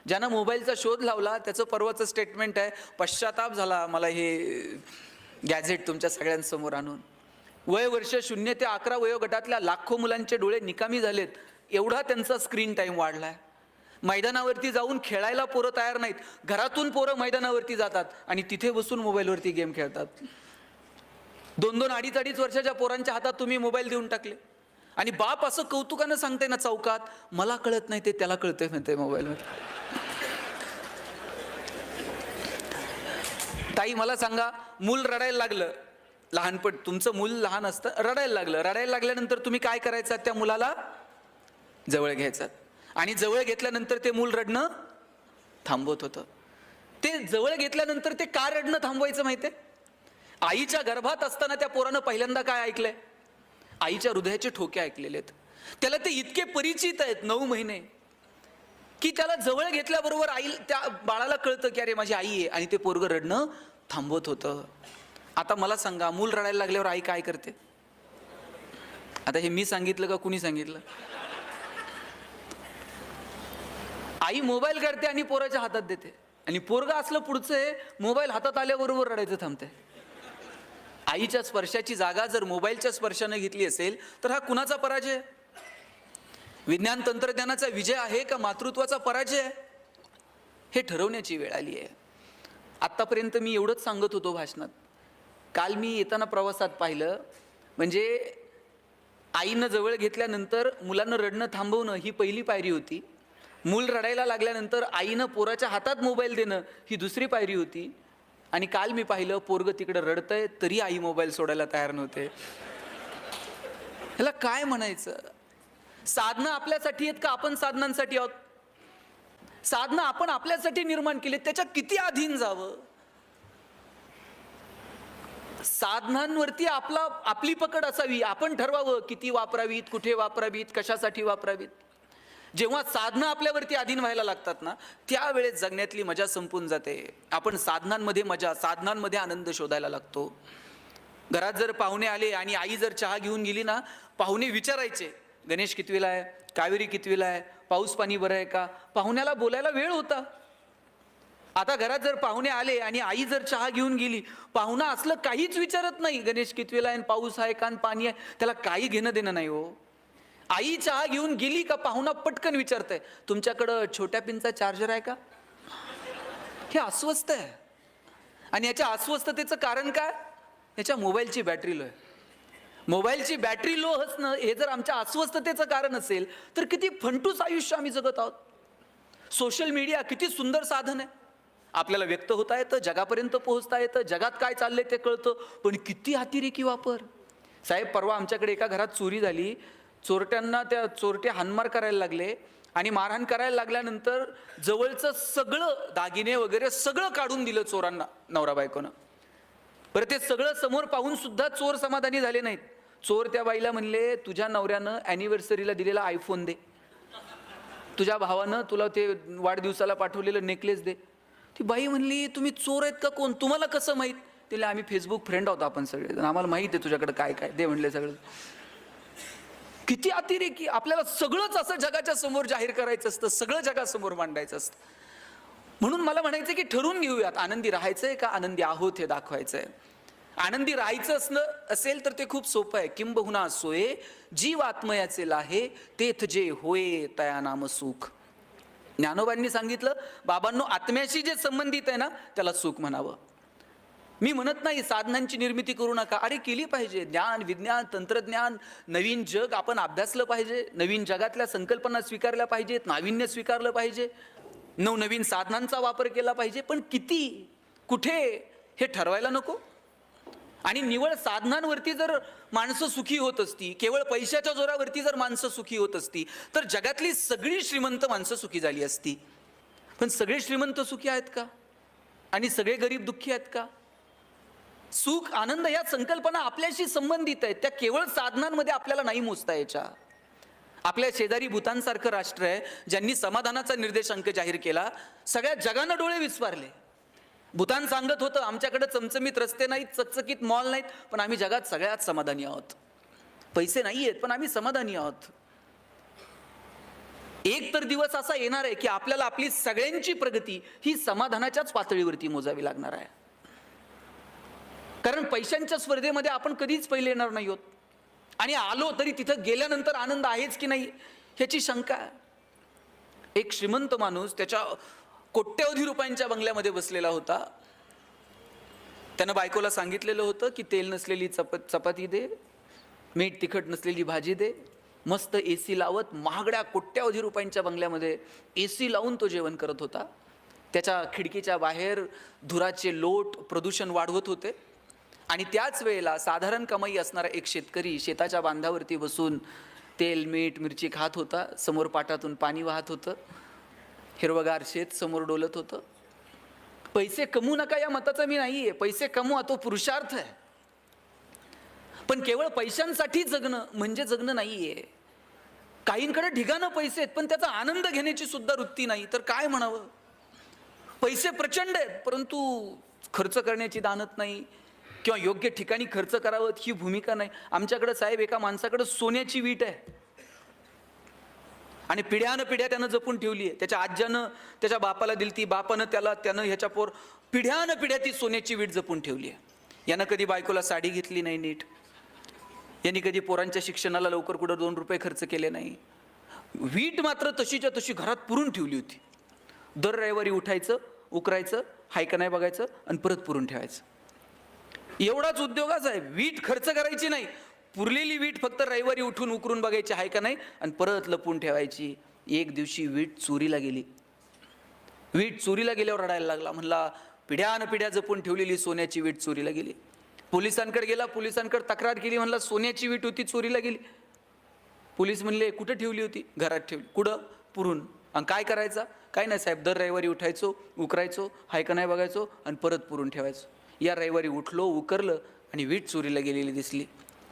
ज्यानं मोबाईलचा शोध लावला त्याचं परवाचं स्टेटमेंट आहे, पश्चाताप झाला मला हे गॅझेट तुमच्या सगळ्यांसमोर आणून. वय वर्ष 0 ते 11 वयोगटातल्या लाखो मुलांचे डोळे निकामी झालेत, एवढा त्यांचा स्क्रीन टाईम वाढलाय. मैदानावरती जाऊन खेळायला पोरं तयार नाहीत, घरातून पोरं मैदानावरती जातात आणि तिथे बसून मोबाईलवरती गेम खेळतात. 2-2, 2.5 वर्षाच्या पोरांच्या हातात तुम्ही मोबाईल देऊन टाकले आणि बाप असं कौतुकानं सांगते ना चौकात, मला कळत नाही ते त्याला कळतंय म्हणते मोबाईलमध्ये. ताई मला सांगा, मूल रडायला लागलं, लहानपण तुमचं मूल लहान असतं, रडायला लागल्यानंतर तुम्ही काय करायचं, त्या मुलाला जवळ घ्यायचं आणि जवळ घेतल्यानंतर ते मूल रडणं थांबवत होतं. ते जवळ घेतल्यानंतर ते का रडणं थांबवायचं माहितीये? आईच्या गर्भात असताना त्या पोरानं पहिल्यांदा काय ऐकलंय? आईच्या हृदयाचे ठोके ऐकलेले आहेत. त्याला ते इतके परिचित आहेत 9 महिने की त्याला जवळ घेतल्याबरोबर आई त्या बाळाला कळतं की अरे माझी आई आहे, आणि ते पोरगं रडणं थांबवत होतं. आता मला सांगा, मूल रडायला लागल्यावर आई काय करते? आता हे मी सांगितलं का कुणी सांगितलं? आई मोबाईल काढते आणि पोराच्या हातात देते, आणि पोरगा असलं पुढचं आहे, मोबाईल हातात आल्याबरोबर रडायचं थांबते. आईच्या स्पर्शाची जागा जर मोबाईलच्या स्पर्शाने घेतली असेल तर हा कुणाचा पराजय? विज्ञान तंत्रज्ञानाचा विजय आहे का मातृत्वाचा पराजय आहे? हे ठरवण्याची वेळ आली आहे. आत्तापर्यंत मी एवढंच सांगत होतो भाषणात. काल मी येताना प्रवासात पाहिलं, म्हणजे आईनं जवळ घेतल्यानंतर मुलांना रडणं थांबवणं ही पहिली पायरी होती. मूल रडायला लागल्यानंतर आईनं पोराच्या हातात मोबाईल देणं ही दुसरी पायरी होती. आणि काल मी पाहिलं, पोरगं तिकडं रडतंय तरी आई मोबाईल सोडायला तयार नव्हते. ह्याला काय म्हणायचं? साधनं आपल्यासाठी आहेत का आपण साधनांसाठी आहोत? साधनं आपण आपल्यासाठी निर्माण केली, त्याच्या किती अधीन जावं? साधनांवरती आपली पकड असावी, आपण ठरवावं किती वापरावीत, कुठे वापरावीत, कशासाठी वापरावीत. जेव्हा साधनं आपल्यावरती अधीन व्हायला लागतात ना, त्यावेळेस जगण्यातली मजा संपून जाते. आपण साधनांमध्ये मजा, साधनांमध्ये आनंद शोधायला लागतो. घरात जर पाहुणे आले आणि आई जर चहा घेऊन गेली ना, पाहुणे विचारायचे, गणेश कितवीला आहे, कावेरी कितवीला आहे, पाऊस पाणी बरं आहे का? पाहुण्याला बोलायला वेळ होता. आता घरात जर पाहुणे आले आणि आई जर चहा घेऊन गेली, पाहुणा असलं काहीच विचारत नाही, गणेश कितवीला आहे, पाऊस आहे का, पाणी आहे, त्याला काही घेणं देणं नाही हो. आई चहा घेऊन गेली का पाहुणा पटकन विचारतंय, तुमच्याकडं छोट्या पिनचा चार्जर आहे का? हे अस्वस्थ आहे. आणि याच्या अस्वस्थतेचं कारण काय? याच्या मोबाईलची बॅटरी लो आहे. मोबाईलची बॅटरी लो असणं हे जर आमच्या अस्वस्थतेचं कारण असेल तर किती फंटूस आयुष्य आम्ही जगत आहोत. सोशल मीडिया किती सुंदर साधन आहे, आपल्याला व्यक्त होता येतं, जगापर्यंत पोहोचता येतं, जगात काय चाललंय ते कळतं, पण किती अतिरेकी वापर. साहेब, परवा आमच्याकडे एका घरात चोरी झाली. चोरट्यांना त्या चोरटे हाणमार करायला लागले आणि मारहाण करायला लागल्यानंतर जवळचं सगळं दागिने वगैरे सगळं काढून दिलं चोरांना, नवरा बायकोनं. बरं, ते सगळं समोर पाहून सुद्धा चोर समाधानी झाले नाहीत. चोर त्या बाईला म्हणले, तुझ्या नवऱ्यानं ॲनिव्हर्सरीला दिलेला आयफोन दे, तुझ्या भावानं तुला ते वाढदिवसाला पाठवलेलं नेकलेस दे. ती बाई म्हणली, तुम्ही चोर आहेत का कोण, तुम्हाला कसं माहीत? तिला, आम्ही फेसबुक फ्रेंड आहोत आपण सगळे, आम्हाला माहीत आहे तुझ्याकडे काय काय, दे म्हणले सगळं. किती अतिरेकी. आपल्याला सगळंच असं जगाच्या समोर जाहीर करायचं असतं, सगळं जगासमोर मांडायचं असतं. म्हणून मला म्हणायचं की ठरवून घेऊयात, आनंदी राहायचंय का आनंदी आहोत हे दाखवायचंय. आनंदी राहायचं असेल तर ते खूप सोपं आहे. किंबहुना सोये जीव आत्मयाचे लाहे, तेथ जे होय तया नाम सुख. ज्ञानोबांनी सांगितलं, बाबांनो, आत्म्याशी जे संबंधित आहे ना त्याला सुख म्हणावं. मी म्हणत नाही साधनांची निर्मिती करू नका, अरे केली पाहिजे. ज्ञान, विज्ञान, तंत्रज्ञान, नवीन जग आपण अभ्यासलं पाहिजे, नवीन जगातल्या संकल्पना स्वीकारल्या पाहिजेत, नाविन्य स्वीकारलं पाहिजे, नवनवीन साधनांचा वापर केला पाहिजे. पण किती, कुठे हे ठरवायला नको. आणि निवळ साधनांवरती जर माणसं सुखी होत असती, केवळ पैशाच्या जोरावरती जर माणसं सुखी होत असती तर जगातली सगळी श्रीमंत माणसं सुखी झाली असती. पण सगळे श्रीमंत सुखी आहेत का? आणि सगळे गरीब दुःखी आहेत का? सुख, आनंद या संकल्पना आपल्याशी संबंधित आहेत, त्या केवळ साधनांमध्ये आपल्याला नाही मोजता यायच्या. आपल्या शेजारी भूतानसारखं राष्ट्र आहे ज्यांनी समाधानाचा निर्देशांक जाहीर केला. सगळ्या जगानं डोळे विस्फारले. भूतान सांगत होतं, आमच्याकडे चमचमीत रस्ते नाहीत, चकचकीत मॉल नाहीत, पण आम्ही जगात सगळ्यात समाधानी आहोत. पैसे नाही आहेत पण आम्ही समाधानी आहोत. एक तर दिवस असा येणार आहे की आपल्याला आपली सगळ्यांची प्रगती ही समाधानाच्याच पातळीवरती मोजावी लागणार आहे. कारण पैशांच्या स्पर्धेमध्ये आपण कधीच पहिले येणार नाही आहोत, आणि आलो तरी तिथं गेल्यानंतर आनंद आहेच की नाही ह्याची शंका आहे. एक श्रीमंत माणूस त्याच्या कोट्यवधी रुपयांच्या बंगल्यामध्ये बसलेला होता. त्यानं बायकोला सांगितलेलं होतं की तेल नसलेली चपाती दे, मीठ तिखट नसलेली भाजी दे, मस्त AC लावत महागड्या कोट्यवधी रुपयांच्या बंगल्यामध्ये AC लावून तो जेवण करत होता. त्याच्या खिडकीच्या बाहेर धुराचे लोट प्रदूषण वाढवत होते, आणि त्याच वेळेला साधारण कमाई असणारा एक शेतकरी शेताच्या बांधावरती बसून तेल मीठ मिरची खात होता. समोर पाटातून पाणी वाहत होतं, हिरवगार शेत समोर डोलत होतं. पैसे कमवू नका या मताचा मी नाहीये, पैसे कमवा तो पुरुषार्थ आहे, पण केवळ पैशांसाठी जगणं म्हणजे जगणं नाहीये. काहींकडे ढिगानं पैसे आहेत पण त्याचा आनंद घेण्याची सुद्धा वृत्ती नाही, तर काय म्हणावं. पैसे प्रचंड आहेत परंतु खर्च करण्याची दानत नाही, किंवा योग्य ठिकाणी खर्च करावं ही भूमिका नाही. आमच्याकडे साहेब एका माणसाकडे सोन्याची वीट आहे, आणि पिढ्यानं पिढ्या त्यानं जपून ठेवली आहे. त्याच्या आज्यानं त्याच्या बापाला दिली ती, बापानं त्यानं ह्याच्या पोर पिढ्यानं पिढ्या ती सोन्याची वीट जपून ठेवली आहे. यानं कधी बायकोला साडी घेतली नाही नीट, यांनी कधी पोरांच्या शिक्षणाला लवकर कुठं 2 रुपये खर्च केले नाही. वीट मात्र तशीच्या तशी घरात पुरून ठेवली होती. दर रविवारी उठायचं, उकरायचं, हाय का नाही बघायचं आणि परत पुरून ठेवायचं. एवढाच उद्योगाच आहे. वीट खर्च करायची नाही, पुरलेली वीट फक्त रविवारी उठून उकरून बघायची हाय का नाही आणि परत लपून ठेवायची. एक दिवशी वीट चोरीला गेली. वीट चोरीला गेल्यावर रडायला लागला, म्हणला पिढ्यान पिढ्या जपून ठेवलेली सोन्याची वीट चोरीला गेली. पोलिसांकडे गेला, पोलिसांकडे तक्रार केली, म्हणला सोन्याची वीट होती चोरीला गेली. पोलीस म्हणले कुठं ठेवली होती? घरात ठेवली. कुठं? पुरून. आणि काय करायचा? काय नाही साहेब, दर रविवारी उठायचो, उकरायचो, हाय का नाही बघायचो आणि परत पुरून ठेवायचो. या रविवारी उठलो, उकरलं आणि वीट चोरीला गेलेली दिसली.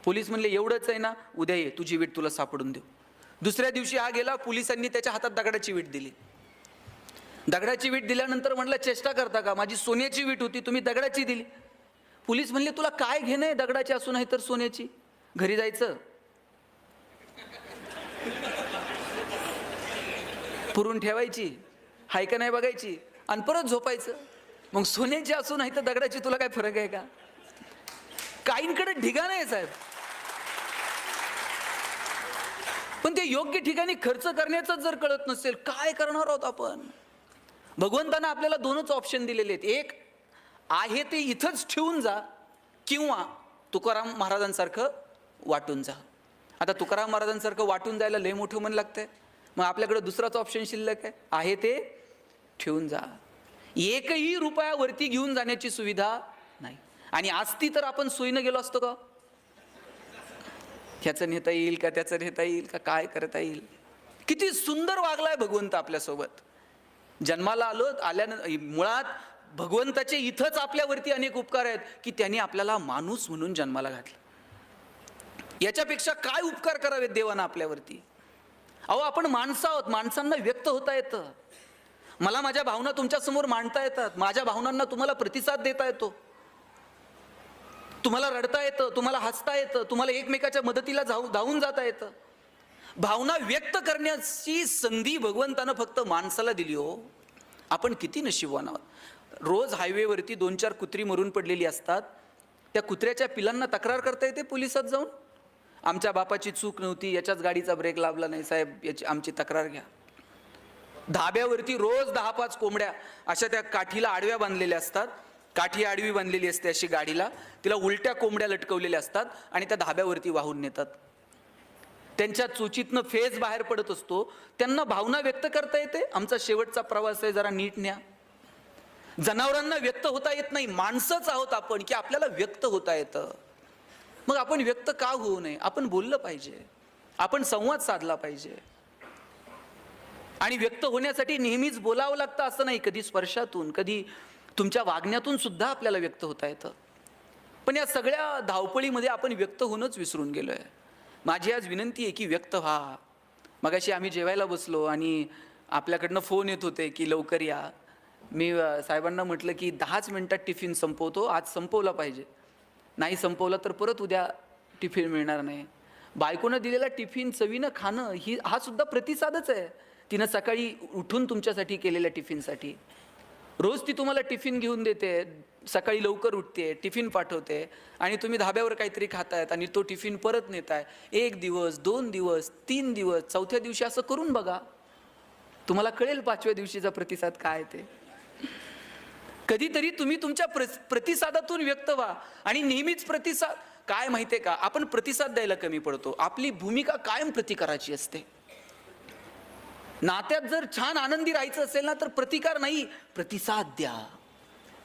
पोलीस म्हणले एवढंच आहे ना, उद्या ये, तुझी वीट तुला सापडून देऊ. दुसऱ्या दिवशी हा गेला, पोलिसांनी त्याच्या हातात दगडाची वीट दिली. दगडाची वीट दिल्यानंतर म्हणलं चेष्टा करता का, माझी सोन्याची वीट होती तुम्ही दगडाची दिली. पोलीस म्हणले तुला काय घेणं आहे दगडाची असून नाही तर सोन्याची? घरी जायचं, पुरून ठेवायची, हाय का नाही बघायची आणि परत झोपायचं. मग सोन्याची असून नाही तर दगडाची तुला काय फरक आहे का? काहींकडे ढिगाण आहे साहेब, पण ते योग्य ठिकाणी खर्च करण्याचं जर कळत नसेल काय करणार आहोत आपण? भगवंतानं आपल्याला 2च ऑप्शन दिलेले आहेत. एक आहे ते इथंच ठेवून जा, किंवा तुकाराम महाराजांसारखं वाटून जा. आता तुकाराम महाराजांसारखं वाटून जायला लय मोठं मन लागतंय, मग आपल्याकडे दुसराच ऑप्शन शिल्लक आहे ते ठेवून जा. एकही रुपया वरती घेऊन जाण्याची सुविधा नाही, आणि असती तर आपण सोयीनं गेलो असतो का? ह्याचं नेता येईल का, त्याचं नेता येईल का, काय करता येईल? किती सुंदर वागलाय भगवंत आपल्यासोबत. जन्माला आल्यानं मुळात भगवंताचे इथंच आपल्यावरती अनेक उपकार आहेत की त्यांनी आपल्याला माणूस म्हणून जन्माला घातलं. याच्यापेक्षा काय उपकार करावेत देवानं आपल्यावरती? अहो आपण माणसं आहोत, माणसांना व्यक्त होता येतं. मला माझ्या भावना तुमच्या समोर मांडता येतात, माझ्या भावनांना तुम्हाला प्रतिसाद देता येतो, तुम्हाला रडता येतं, तुम्हाला हसता येतं, तुम्हाला एकमेकाच्या मदतीला धावून जाता येतं. भावना व्यक्त करण्याची संधी भगवंतानं फक्त माणसाला दिली. हो आपण किती नशीबवान आहोत. रोज हायवेवरती 2-4 कुत्री मरून पडलेली असतात. त्या कुत्र्याच्या पिलांना तक्रार करता येते पोलिसात जाऊन, आमच्या बापाची चूक नव्हती, याच्याच गाडीचा ब्रेक लावला नाही साहेब, याची आमची तक्रार घ्या. धाब्यावरती रोज 10-5 कोंबड्या अशा त्या काठीला आडव्या बांधलेल्या असतात, काठी आडवी बांधलेली असते अशी गाडीला, तिला उलट्या कोंबड्या लटकवलेल्या असतात आणि त्या धाब्यावरती वाहून नेतात. त्यांच्या चोचीतनं फेस बाहेर पडत असतो, त्यांना भावना व्यक्त करता येते, आमचा शेवटचा प्रवास आहे जरा नीट न्या. जनावरांना व्यक्त होता येत नाही, माणसंच आहोत आपण की आपल्याला व्यक्त होता येतं. मग आपण व्यक्त का होऊ नये? आपण बोललं पाहिजे, आपण संवाद साधला पाहिजे. आणि व्यक्त होण्यासाठी नेहमीच बोलावं लागतं असं नाही, कधी स्पर्शातून, कधी तुमच्या वागण्यातून सुद्धा आपल्याला व्यक्त होता येतं. पण या सगळ्या धावपळीमध्ये आपण व्यक्त होणंच विसरून गेलोय. माझी आज विनंती आहे की व्यक्त व्हा. मगाशी आम्ही जेवायला बसलो आणि आपल्याकडनं फोन येत होते की लवकर या. मी साहेबांना म्हटलं की 10च मिनिटात टिफिन संपवतो, आज संपवला पाहिजे, नाही संपवला तर परत उद्या टिफिन मिळणार नाही. बायकोनं दिलेला टिफिन चवीनं खाणं हा सुद्धा प्रतिसादच आहे. तिनं सकाळी उठून तुमच्यासाठी केलेल्या टिफिनसाठी. रोज ती तुम्हाला टिफिन घेऊन देते, सकाळी लवकर उठते, टिफिन पाठवते आणि तुम्ही धाब्यावर काहीतरी खातायत आणि तो टिफिन परत नेताय. 1 दिवस, 2 दिवस, 3 दिवस, 4थ्या दिवशी असं करून बघा. तुम्हाला कळेल 5व्या दिवशीचा प्रतिसाद काय ते. कधीतरी तुम्ही तुमच्या प्रतिसादातून व्यक्त व्हा. आणि नेहमीच प्रतिसाद काय माहितीये का, आपण प्रतिसाद द्यायला कमी पडतो. आपली भूमिका कायम प्रतिकाराची असते. नात्यात जर छान आनंदी राहायचं असेल ना, तर प्रतिकार नाही, प्रतिसाद द्या.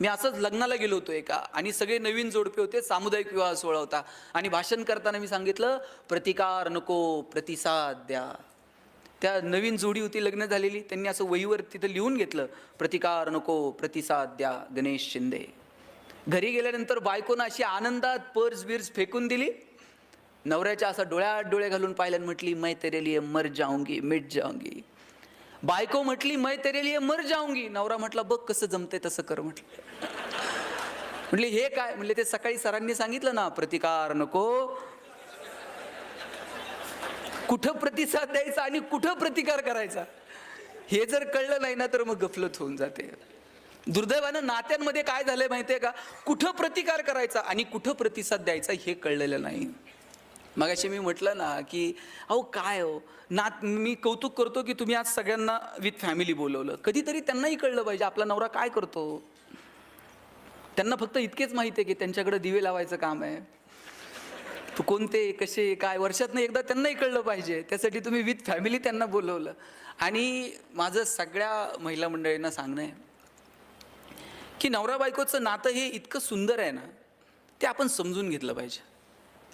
मी असंच लग्नाला गेलो होतो एका, आणि सगळे नवीन जोडपे होते, सामुदायिक विवाह सोहळा होता. आणि भाषण करताना मी सांगितलं, प्रतिकार नको, प्रतिसाद द्या. त्या नवीन जोडी होती लग्न झालेली, त्यांनी असं वहीवर तिथं लिहून घेतलं, प्रतिकार नको, प्रतिसाद द्या, गणेश शिंदे. घरी गेल्यानंतर बायकोनं अशी आनंदात पर्स बिर्स फेकून दिली. नवऱ्याच्या असा डोळ्यात डोळे घालून पाहिलं, म्हटली मैं तेरे लिए मर जाऊंगी, मिट जाऊंगी. बायको म्हटली मैं तेरे लिए मर जाऊंगी. नवरा म्हटला बघ कसं जमतंय तसं कर. म्हटली हे काय? म्हणले ते सकाळी सरांनी सांगितलं ना, प्रतिकार नको. कुठं प्रतिसाद द्यायचा आणि कुठं प्रतिकार करायचा हे जर कळलं नाही ना, तर मग गफलत होऊन जाते. दुर्दैवानं नात्यांमध्ये काय झालंय माहितीये का, कुठं प्रतिकार करायचा आणि कुठं प्रतिसाद द्यायचा हे कळलेलं नाही. मगाशी मी म्हटलं ना की अहो काय हो मी कौतुक करतो की तुम्ही आज सगळ्यांना विथ फॅमिली बोलवलं. कधीतरी त्यांनाही कळलं पाहिजे आपला नवरा काय करतो. त्यांना फक्त इतकेच माहिती आहे की त्यांच्याकडे दिवे लावायचं काम आहे. तू कोणते कसे काय, वर्षातनं एकदा त्यांनाही कळलं पाहिजे. त्यासाठी तुम्ही विथ फॅमिली त्यांना बोलवलं. आणि माझं सगळ्या महिला मंडळींना सांगणं आहे की नवरा बायकोचं नातं हे इतकं सुंदर आहे ना, ते आपण समजून घेतलं पाहिजे.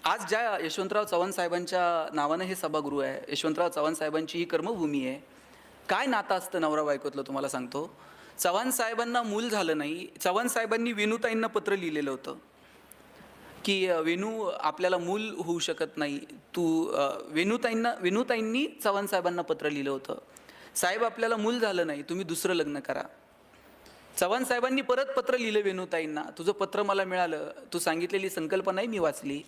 आज ज्या यशवंतराव चव्हाण साहेबांच्या नावानं हे सभागृह आहे, यशवंतराव चव्हाण साहेबांची ही कर्मभूमी आहे. काय नातं असतं नवरा बायकोतलं तुम्हाला सांगतो. चव्हाण साहेबांना मूल झालं नाही. चव्हाण साहेबांनी वेणूताईंना पत्र लिहिलेलं होतं की वेणू आपल्याला मूल होऊ शकत नाही, तू वेणूताईंनी चव्हाण साहेबांना पत्र लिहिलं होतं, साहेब आपल्याला मूल झालं नाही, तुम्ही दुसरं लग्न करा. चव्हाण साहेबांनी परत पत्र लिहिलं वेणूताईंना, तुझं पत्र मला मिळालं, तू सांगितलेली संकल्पनाही मी वाचली,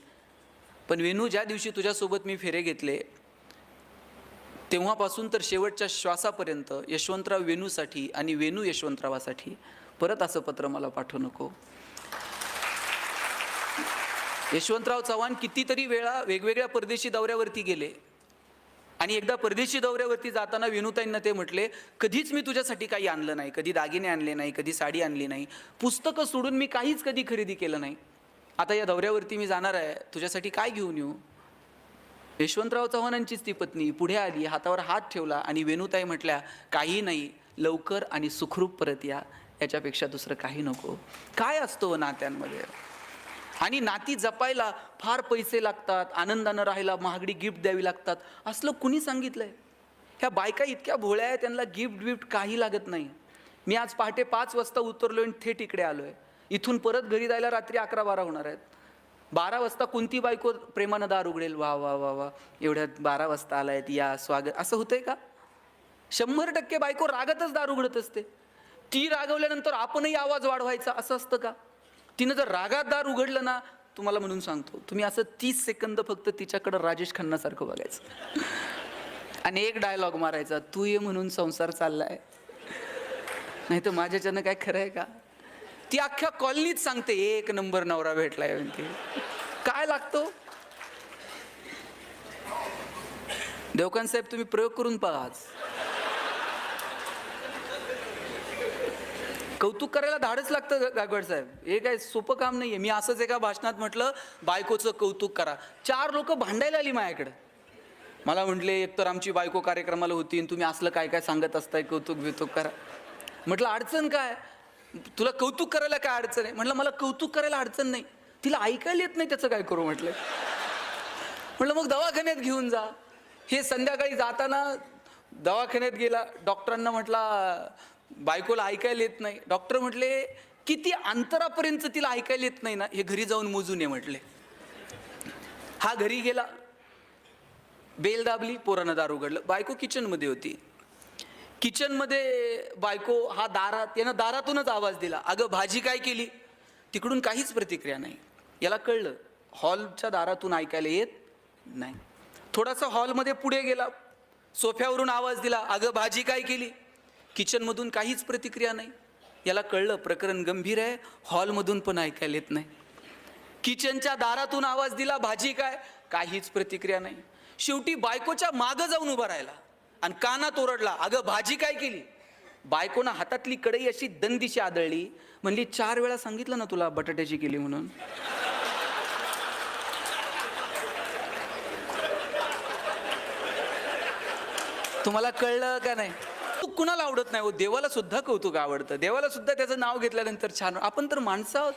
पण वेणू ज्या दिवशी तुझ्यासोबत मी फेरे घेतले तेव्हापासून तर शेवटच्या श्वासापर्यंत यशवंतराव वेणूसाठी आणि वेणू यशवंतरावासाठी परत असं पत्र मला पाठवू नको. यशवंतराव चव्हाण कितीतरी वेळा वेगवेगळ्या परदेशी दौऱ्यावरती गेले आणि एकदा परदेशी दौऱ्यावरती जाताना वेणूताईंना ते म्हटले, कधीच मी तुझ्यासाठी काही आणलं नाही, कधी दागिने आणले नाही, कधी साडी आणली नाही, पुस्तकं सोडून मी काहीच कधी खरेदी केलं नाही. आता या दौऱ्यावरती मी जाणार आहे, तुझ्यासाठी काय घेऊन येऊ. यशवंतराव चव्हाणांचीच ती पत्नी पुढे आली, हातावर हात ठेवला आणि वेणूताई म्हटल्या, काही नाही, लवकर आणि सुखरूप परत या, याच्यापेक्षा दुसरं काही नको. काय असतो नात्यांमध्ये. आणि नाती जपायला फार पैसे लागतात, आनंदानं राहायला महागडी गिफ्ट द्यावी लागतात, असलं कुणी सांगितलंय. ह्या बायका इतक्या भोळ्या आहेत, त्यांना गिफ्ट काही लागत नाही. मी आज पहाटे 5 वाजता उतरलो आणि थेट इकडे आलोय. इथून परत घरी जायला रात्री 11-12 होणार आहेत. 12 वाजता कोणती बायको प्रेमानं दार उघडेल, वा वा वा वा एवढ्यात 12 वाजता आलायत, या स्वागत, असं होतंय का. 100% बायको रागातच दार उघडत असते. ती रागवल्यानंतर आपणही आवाज वाढवायचा असं असतं का. तिनं जर रागात दार उघडलं ना, तुम्हाला म्हणून सांगतो, तुम्ही असं 30 सेकंद फक्त तिच्याकडं राजेश खन्नासारखं बघायचं आणि एक डायलॉग मारायचा, तू ये म्हणून संसार चाललाय, नाही तर माझ्याच्यानं काय खरं आहे का. ती अख्ख्या कॉलनीत सांगते, एक नंबर नवरा भेटलाय म्हणते. काय लागतो. देवकांत साहेब तुम्ही प्रयोग करून पहा. आज कौतुक करायला धाडच लागतं गायकवाड साहेब, हे काय सोपं काम नाहीये. मी असंच एका भाषणात म्हटलं, बायकोचं कौतुक करा. 4 लोक भांडायला आली माझ्याकडे. मला म्हटले, एकतर आमची बायको कार्यक्रमाला होती आणि तुम्ही असलं काय काय सांगत असताय, कौतुक बितुक करा. म्हटलं अडचण काय, तुला कौतुक करायला काय अडचण आहे. म्हटलं मला कौतुक करायला अडचण नाही, तिला ऐकायला येत नाही, त्याचं काय करू. म्हटलं मग दवाखान्यात घेऊन जा. हे संध्याकाळी जाताना दवाखान्यात गेला, डॉक्टरांना म्हटला बायकोला ऐकायला येत नाही. डॉक्टर म्हटले, किती अंतरापर्यंत तिला ऐकायला येत नाही ना, हे घरी जाऊन मोजून ये म्हटले. हा घरी गेला, बेल दाबली, पोरानं दार उघडलं. बायको किचनमध्ये होती. किचनमध्ये बायको हा दारात, यानं दारातूनच आवाज दिला, अगं भाजी काय केली. तिकडून काहीच प्रतिक्रिया नाही. याला कळलं हॉलच्या दारातून ऐकायला येत नाही. थोडासा हॉलमध्ये पुढे गेला, सोफ्यावरून आवाज दिला, अगं भाजी काय केली? किचनमधून काहीच प्रतिक्रिया नाही. याला कळलं प्रकरण गंभीर आहे, हॉलमधून पण ऐकायला येत नाही. किचनच्या दारातून आवाज दिला, भाजी काय? काहीच प्रतिक्रिया नाही. शेवटी बायकोच्या मागं जाऊन उभा राहिला आणि कानात ओरडला, अगं भाजी काय केली? बायकोनं हातातली कढई अशी दंदिशी आदळली, म्हणली 4 वेळा सांगितलं ना तुला बटाट्याची केली म्हणून. तुम्हाला कळलं का नाही? तू कुणाला आवडत नाही हो, देवाला सुद्धा कौतुक आवडतं. देवाला सुद्धा त्याचं नाव घेतल्यानंतर छान. आपण तर माणसं आहोत.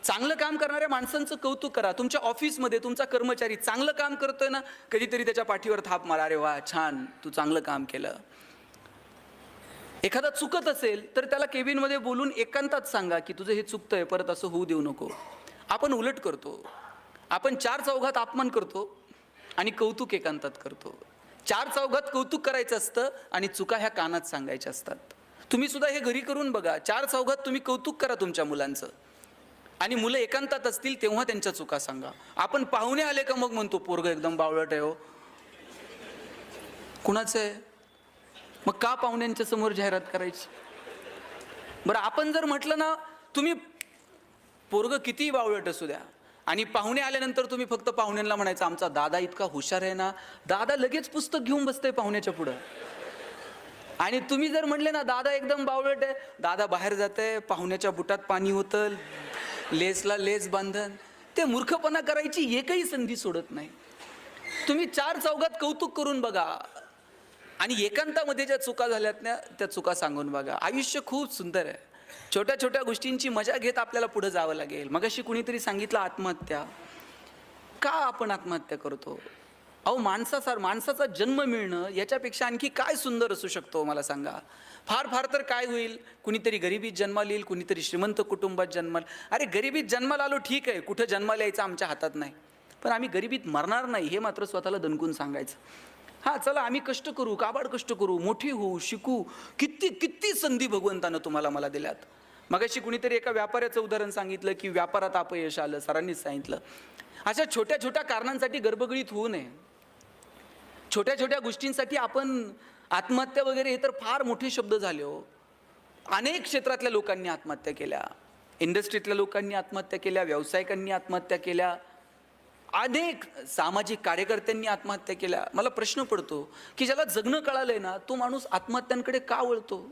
चांगलं काम करणाऱ्या माणसांचं कौतुक करा. तुमच्या ऑफिसमध्ये तुमचा कर्मचारी चांगलं काम करतोय ना, कधीतरी त्याच्या पाठीवर थाप मारा, अरे वा छान, तू चांगलं काम केलं. एखादा चुकत असेल तर त्याला केबिनमध्ये बोलून एकांतात सांगा की तुझं हे चुकतंय, परत असं होऊ देऊ नको. आपण उलट करतो. आपण 4 चौघात अपमान करतो आणि कौतुक एकांतात करतो. 4 चौघात कौतुक करायचं असतं आणि चुका ह्या कानात सांगायच्या असतात. तुम्ही सुद्धा हे घरी करून बघा. 4 चौघात तुम्ही कौतुक करा तुमच्या मुलांचं आणि मुलं एकांतात असतील तेव्हा त्यांच्या चुका सांगा. आपण पाहुणे आले का मग म्हणतो पोरगं एकदम बावळट आहे हो. कुणाचं आहे? मग का पाहुण्यांच्या समोर जाहिरात करायची? बरं, आपण जर म्हटलं ना तुम्ही पोरगं कितीही बावळट असू द्या आणि पाहुणे आल्यानंतर तुम्ही फक्त पाहुण्यांना म्हणायचं आमचा दादा इतका हुशार आहे ना, दादा लगेच पुस्तक घेऊन बसतंय पाहुण्याच्या पुढं. आणि तुम्ही जर म्हणले ना दादा एकदम बावळट आहे, दादा बाहेर जातंय, पाहुण्याच्या बुटात पाणी होतं, लेसला लेस बांधन, ते मूर्खपणा करायची एकही संधी सोडत नाही. तुम्ही 4 चौघात कौतुक करून बघा आणि एकांतामध्ये ज्या चुका झाल्यात ना त्या चुका सांगून बघा. आयुष्य खूप सुंदर आहे. छोट्या छोट्या गोष्टींची मजा घेत आपल्याला पुढे जावं लागेल. मगाशी कुणीतरी सांगितलं आत्महत्या. का आपण आत्महत्या करतो? अहो माणसाचा जन्म मिळणं याच्यापेक्षा आणखी काय सुंदर असू शकतो मला सांगा? फार फार तर काय होईल, कुणीतरी गरिबीत जन्माला येईल, कुणीतरी श्रीमंत कुटुंबात जन्माला. अरे गरिबीत जन्माला आलो ठीक आहे, कुठं जन्माला यायचं आमच्या हातात नाही, पण आम्ही गरिबीत मरणार नाही हे मात्र स्वतःला दणकून सांगायचं. हां चला आम्ही कष्ट करू, काबाड कष्ट करू, मोठी होऊ, शिकू. किती किती संधी भगवंतानं तुम्हाला मला दिल्यात. मगाशी कुणीतरी एका व्यापाऱ्याचं उदाहरण सांगितलं की व्यापारात अपयश आलं, सरांनीच सांगितलं. अशा छोट्या छोट्या कारणांसाठी गडबडीत होऊ नये. छोट्या छोट्या गोष्टींसाठी आपण आत्महत्या वगैरे हे तर फार मोठे शब्द झाले हो. अनेक क्षेत्रातल्या लोकांनी आत्महत्या केल्या, इंडस्ट्रीतल्या लोकांनी आत्महत्या केल्या, व्यावसायिकांनी आत्महत्या केल्या, अनेक सामाजिक कार्यकर्त्यांनी आत्महत्या केल्या. मला प्रश्न पडतो की ज्याला जगणं कळालंय ना तो माणूस आत्महत्यांकडे का वळतो?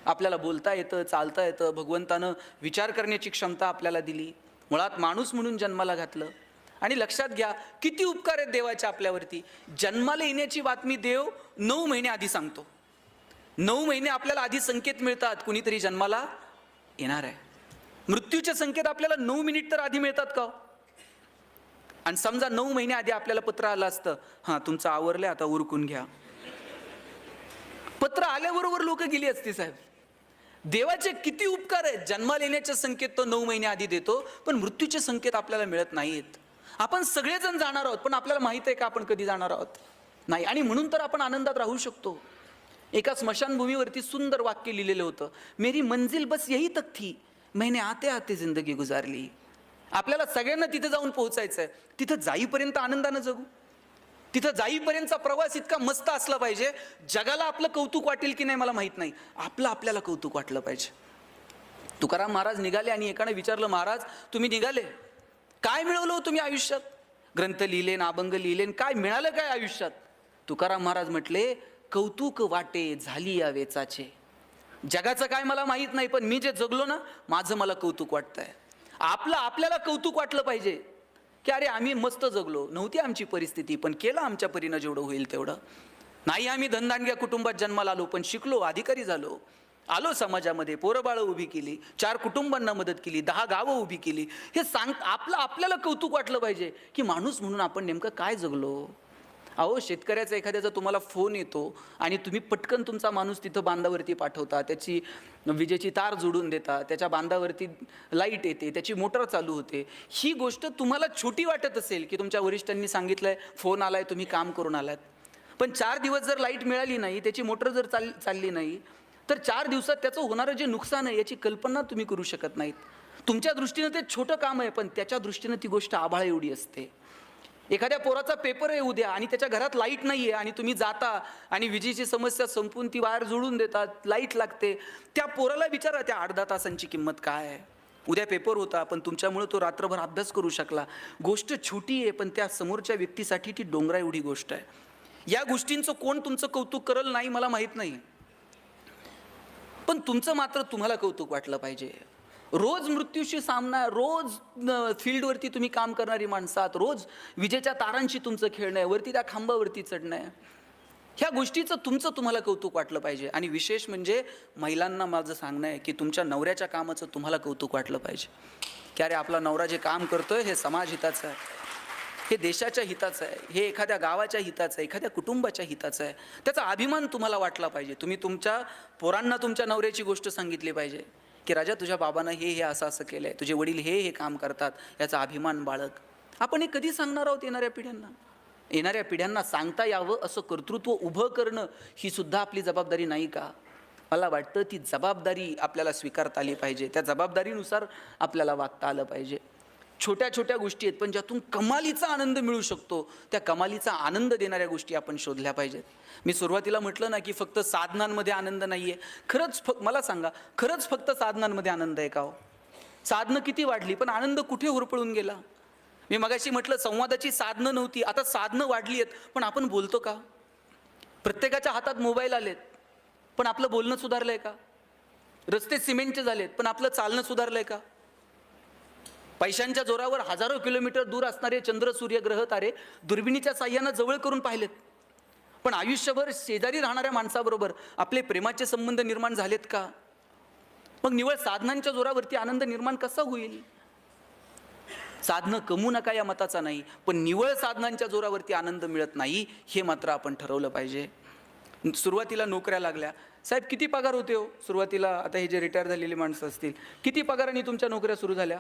आपल्याला बोलता येतं, चालता येतं, भगवंतानं विचार करण्याची क्षमता आपल्याला दिली, मुळात माणूस म्हणून जन्माला घातलं. आणि लक्षात घ्या किती उपकार आहेत देवाचे आपल्यावरती. जन्माला येण्याची बातमी देव 9 महिने आधी सांगतो. 9 महिने आपल्याला आधी संकेत मिळतात कुणीतरी जन्माला येणार आहे. मृत्यूचे संकेत आपल्याला 9 मिनिट तर आधी मिळतात का? आणि समजा 9 महिने आधी आपल्याला पत्र आलं असतं, हां तुमचं आवरलंय आता उरकून घ्या, पत्र आल्याबरोबर लोक गेली असती साहेब. देवाचे किती उपकार आहेत. जन्माला येण्याचे संकेत तो 9 महिने आधी देतो, पण मृत्यूचे संकेत आपल्याला मिळत नाहीत. आपण सगळेजण जाणार आहोत, पण आपल्याला माहित आहे का आपण कधी जाणार आहोत? नाही. आणि म्हणून तर आपण आनंदात राहू शकतो. एका स्मशानभूमीवरती सुंदर वाक्य लिहिलेलं होतं, मेरी मंजिल बस यही तक थी, मैंने आते आते जिंदगी गुजारली. आपल्याला सगळ्यांना तिथे जाऊन पोहोचायचं आहे. तिथं जाईपर्यंत आनंदानं जगू. तिथं जाईपर्यंतचा प्रवास इतका मस्त असला पाहिजे, जगाला आपलं कौतुक वाटेल की नाही मला माहित नाही, आपलं आपल्याला कौतुक वाटलं पाहिजे. तुकाराम महाराज निघाले आणि एकाने विचारलं, महाराज तुम्ही निघाले, काय मिळवलं तुम्ही आयुष्यात? ग्रंथ लिहिले, अभंग लिहिले, काय मिळालं काय आयुष्यात? तुकाराम महाराज म्हटले, कौतुक वाटे झाली या वेचाचे. जगाचं काय मला माहित नाही, पण मी जे जगलो ना माझं मला कौतुक वाटतंय. आपल्याला कौतुक वाटलं पाहिजे की अरे आम्ही मस्त जगलो, नव्हती आमची परिस्थिती पण केलं आमच्या परीनं जेवढं होईल तेवढं. नाही आम्ही धनदानग्या कुटुंबात जन्माला आलो पण शिकलो, अधिकारी झालो, आलो समाजामध्ये, पोरबाळं उभी केली, 4 कुटुंबांना मदत केली, 10 गावं उभी केली. हे आपल्याला कौतुक वाटलं पाहिजे की माणूस म्हणून आपण नेमकं काय जगलो. अहो शेतकऱ्याचा एखाद्याचा तुम्हाला फोन येतो आणि तुम्ही पटकन तुमचा माणूस तिथं बांधावरती पाठवता, त्याची विजेची तार जोडून देता, त्याच्या बांधावरती लाईट येते, त्याची मोटर चालू होते. ही गोष्ट तुम्हाला छोटी वाटत असेल की तुमच्या वरिष्ठांनी सांगितलंय, फोन आलाय, तुम्ही काम करून आलात, पण 4 दिवस जर लाईट मिळाली नाही, त्याची मोटर जर चालली नाही तर 4 दिवसात त्याचं होणारं जे नुकसान आहे याची कल्पना तुम्ही करू शकत नाहीत. तुमच्या दृष्टीनं ते छोटं काम आहे, पण त्याच्या दृष्टीनं ती गोष्ट आभाळ एवढी असते. एखाद्या पोराचा पेपर आहे उद्या आणि त्याच्या घरात लाईट नाहीये आणि तुम्ही जाता आणि विजेची समस्या संपून ती वायर जोडून देतात, लाईट लागते. त्या पोराला विचारा त्या 8-10 तासांची किंमत काय आहे. उद्या पेपर होता पण तुमच्यामुळे तो रात्रभर अभ्यास करू शकला. गोष्ट छोटी आहे पण त्या समोरच्या व्यक्तीसाठी ती डोंगरा एवढी गोष्ट आहे. या गोष्टींचं कोण तुमचं कौतुक करल नाही मला माहित नाही, पण तुमचं मात्र तुम्हाला कौतुक वाटलं पाहिजे. रोज मृत्यूशी सामना, रोज फील्डवरती तुम्ही काम करणारी माणसं आहात, रोज विजेच्या तारांशी तुमचं खेळणं आहे, वरती त्या खांबावरती चढणं आहे. ह्या गोष्टीचं तुमचं तुम्हाला कौतुक वाटलं पाहिजे. आणि विशेष म्हणजे महिलांना माझं सांगणं आहे की तुमच्या नवऱ्याच्या कामाचं तुम्हाला कौतुक वाटलं पाहिजे. की अरे आपला नवरा जे काम करतोय हे समाज हिताचं आहे, हे देशाच्या हिताचं आहे, हे एखाद्या गावाच्या हिताचं आहे, एखाद्या कुटुंबाच्या हिताचं आहे. त्याचा अभिमान तुम्हाला वाटला पाहिजे. तुम्ही तुमच्या पोरांना तुमच्या नवऱ्याची गोष्ट सांगितली पाहिजे की राजा तुझ्या बाबानं हे असं असं केलं आहे, तुझे वडील हे काम करतात, याचा अभिमान बाळग. आपण हे कधी सांगणार आहोत येणाऱ्या पिढ्यांना? येणाऱ्या पिढ्यांना सांगता यावं असं कर्तृत्व उभं करणं ही सुद्धा आपली जबाबदारी नाही का? मला वाटतं ती जबाबदारी आपल्याला स्वीकारता आली पाहिजे. त्या जबाबदारीनुसार आपल्याला वागता आलं पाहिजे. छोट्या छोट्या गोष्टी आहेत पण ज्यातून कमालीचा आनंद मिळू शकतो, त्या कमालीचा आनंद देणाऱ्या गोष्टी आपण शोधल्या पाहिजेत. मी सुरुवातीला म्हटलं ना की फक्त साधनांमध्ये आनंद नाही आहे. खरंच मला सांगा, खरंच फक्त साधनांमध्ये आनंद आहे का हो? साधनं किती वाढली पण आनंद कुठे होरपळून गेला? मी मगाशी म्हटलं संवादाची साधनं नव्हती, आता साधनं वाढली आहेत पण आपण बोलतो का? प्रत्येकाच्या हातात मोबाईल आलेत पण आपलं बोलणं सुधारलंय का? रस्ते सिमेंटचे झालेत पण आपलं चालणं सुधारलंय का? पैशांच्या जोरावर हजारो किलोमीटर दूर असणारे चंद्र, सूर्य, ग्रह, तारे दुर्बिणीच्या साह्यानं जवळ करून पाहिलेत, पण आयुष्यभर शेजारी राहणाऱ्या माणसाबरोबर आपले प्रेमाचे संबंध निर्माण झालेत का? मग निवळ साधनांच्या जोरावरती आनंद निर्माण कसा होईल? साधनं कमवू नका या मताचा नाही, पण निवळ साधनांच्या जोरावरती आनंद मिळत नाही हे मात्र आपण ठरवलं पाहिजे. सुरुवातीला नोकऱ्या लागल्या, साहेब किती पगार होते हो सुरुवातीला? आता हे जे रिटायर झालेली माणसं असतील, किती पगाराने तुमच्या नोकऱ्या सुरू झाल्या?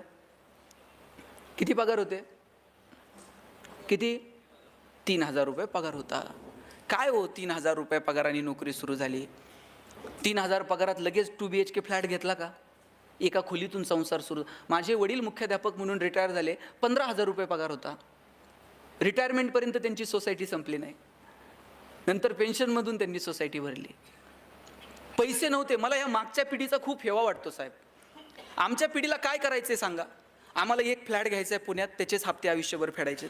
किती पगार होते? किती? 3,000 रुपये पगार होता. काय हो 3,000 रुपये पगाराने नोकरी सुरू झाली? 3,000 पगारात लगेच 2 BHK फ्लॅट घेतला का? एका खोलीतून संसार सुरू. माझे वडील मुख्याध्यापक म्हणून रिटायर झाले, 15,000 रुपये पगार होता. रिटायरमेंटपर्यंत त्यांची सोसायटी संपली नाही, नंतर पेन्शनमधून त्यांनी सोसायटी भरली. पैसे नव्हते. मला या मागच्या पिढीचा खूप हेवा वाटतो साहेब. आमच्या पिढीला काय करायचं सांगा? आम्हाला एक फ्लॅट घ्यायचा आहे पुण्यात, त्याचेच हप्ते आयुष्यभर फेडायचे.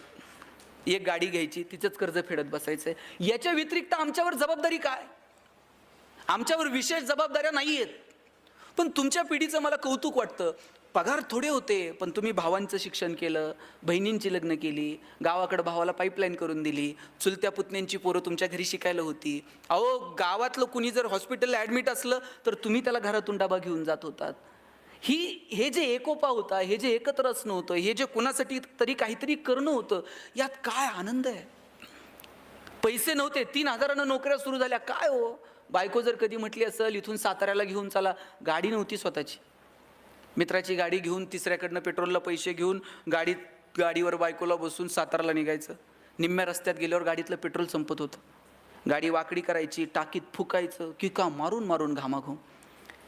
एक गाडी घ्यायची, तिचंच कर्ज फेडत बसायचं आहे. याच्या व्यतिरिक्त आमच्यावर जबाबदारी काय? आमच्यावर विशेष जबाबदाऱ्या नाही आहेत. पण तुमच्या पिढीचं मला कौतुक वाटतं. पगार थोडे होते पण तुम्ही भावांचं शिक्षण केलं, बहिणींची लग्न केली, गावाकडे भावाला पाईपलाईन करून दिली, चुलत्या पुतण्यांची पोरं तुमच्या घरी शिकायला होती. अहो गावातलं कुणी जर हॉस्पिटलला ॲडमिट असलं तर तुम्ही त्याला घरातून डबा घेऊन जात होतात. हे जे एकोपा होता, हे जे एकत्र असणं होतं, हे जे कुणासाठी तरी काहीतरी करणं होतं, यात काय आनंद आहे? पैसे नव्हते, 3,000नं नोकऱ्या सुरू झाल्या. काय हो, बायको जर कधी म्हटली असेल इथून साताऱ्याला घेऊन चला, गाडी नव्हती स्वतःची, मित्राची गाडी घेऊन तिसऱ्याकडनं पेट्रोलला पैसे घेऊन गाडीवर बायकोला बसून साताऱ्याला निघायचं. निम्म्या रस्त्यात गेल्यावर गाडीतलं पेट्रोल संपत होतं. गाडी वाकडी करायची, टाकीत फुकायचं, किका मारून मारून घामाघूम.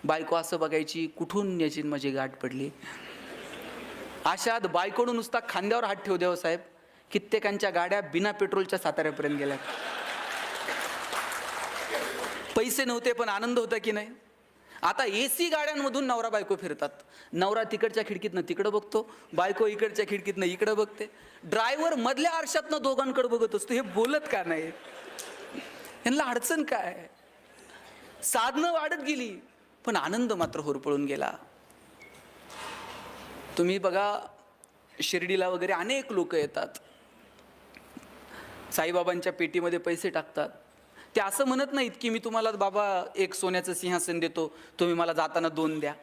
बायको असं बघायची, कुठून याची माझी गाठ पडली. अशात बायकोनं नुसता खांद्यावर हात ठेवू द्यावं साहेब, कित्येकांच्या गाड्या बिना पेट्रोलच्या साताऱ्यापर्यंत गेल्या. पैसे नव्हते पण आनंद होता की नाही? आता AC गाड्यांमधून नवरा बायको फिरतात. नवरा तिकडच्या खिडकीतनं तिकडं बघतो, बायको इकडच्या खिडकीतनं इकडं बघते. ड्रायव्हर मधल्या आरशातनं दोघांकडे बघत असतो. हे बोलत का नाही? यांना अडचण काय? साधनं वाढत गेली पण आनंद मात्र होरपळून गेला. तुम्ही बघा शिर्डीला वगैरे अनेक लोक येतात, साईबाबांच्या पेटीमध्ये पैसे टाकतात. ते असं म्हणत नाहीत की मी तुम्हाला बाबा एक सोन्याचं सिंहासन देतो, तुम्ही मला जाताना 2 द्या.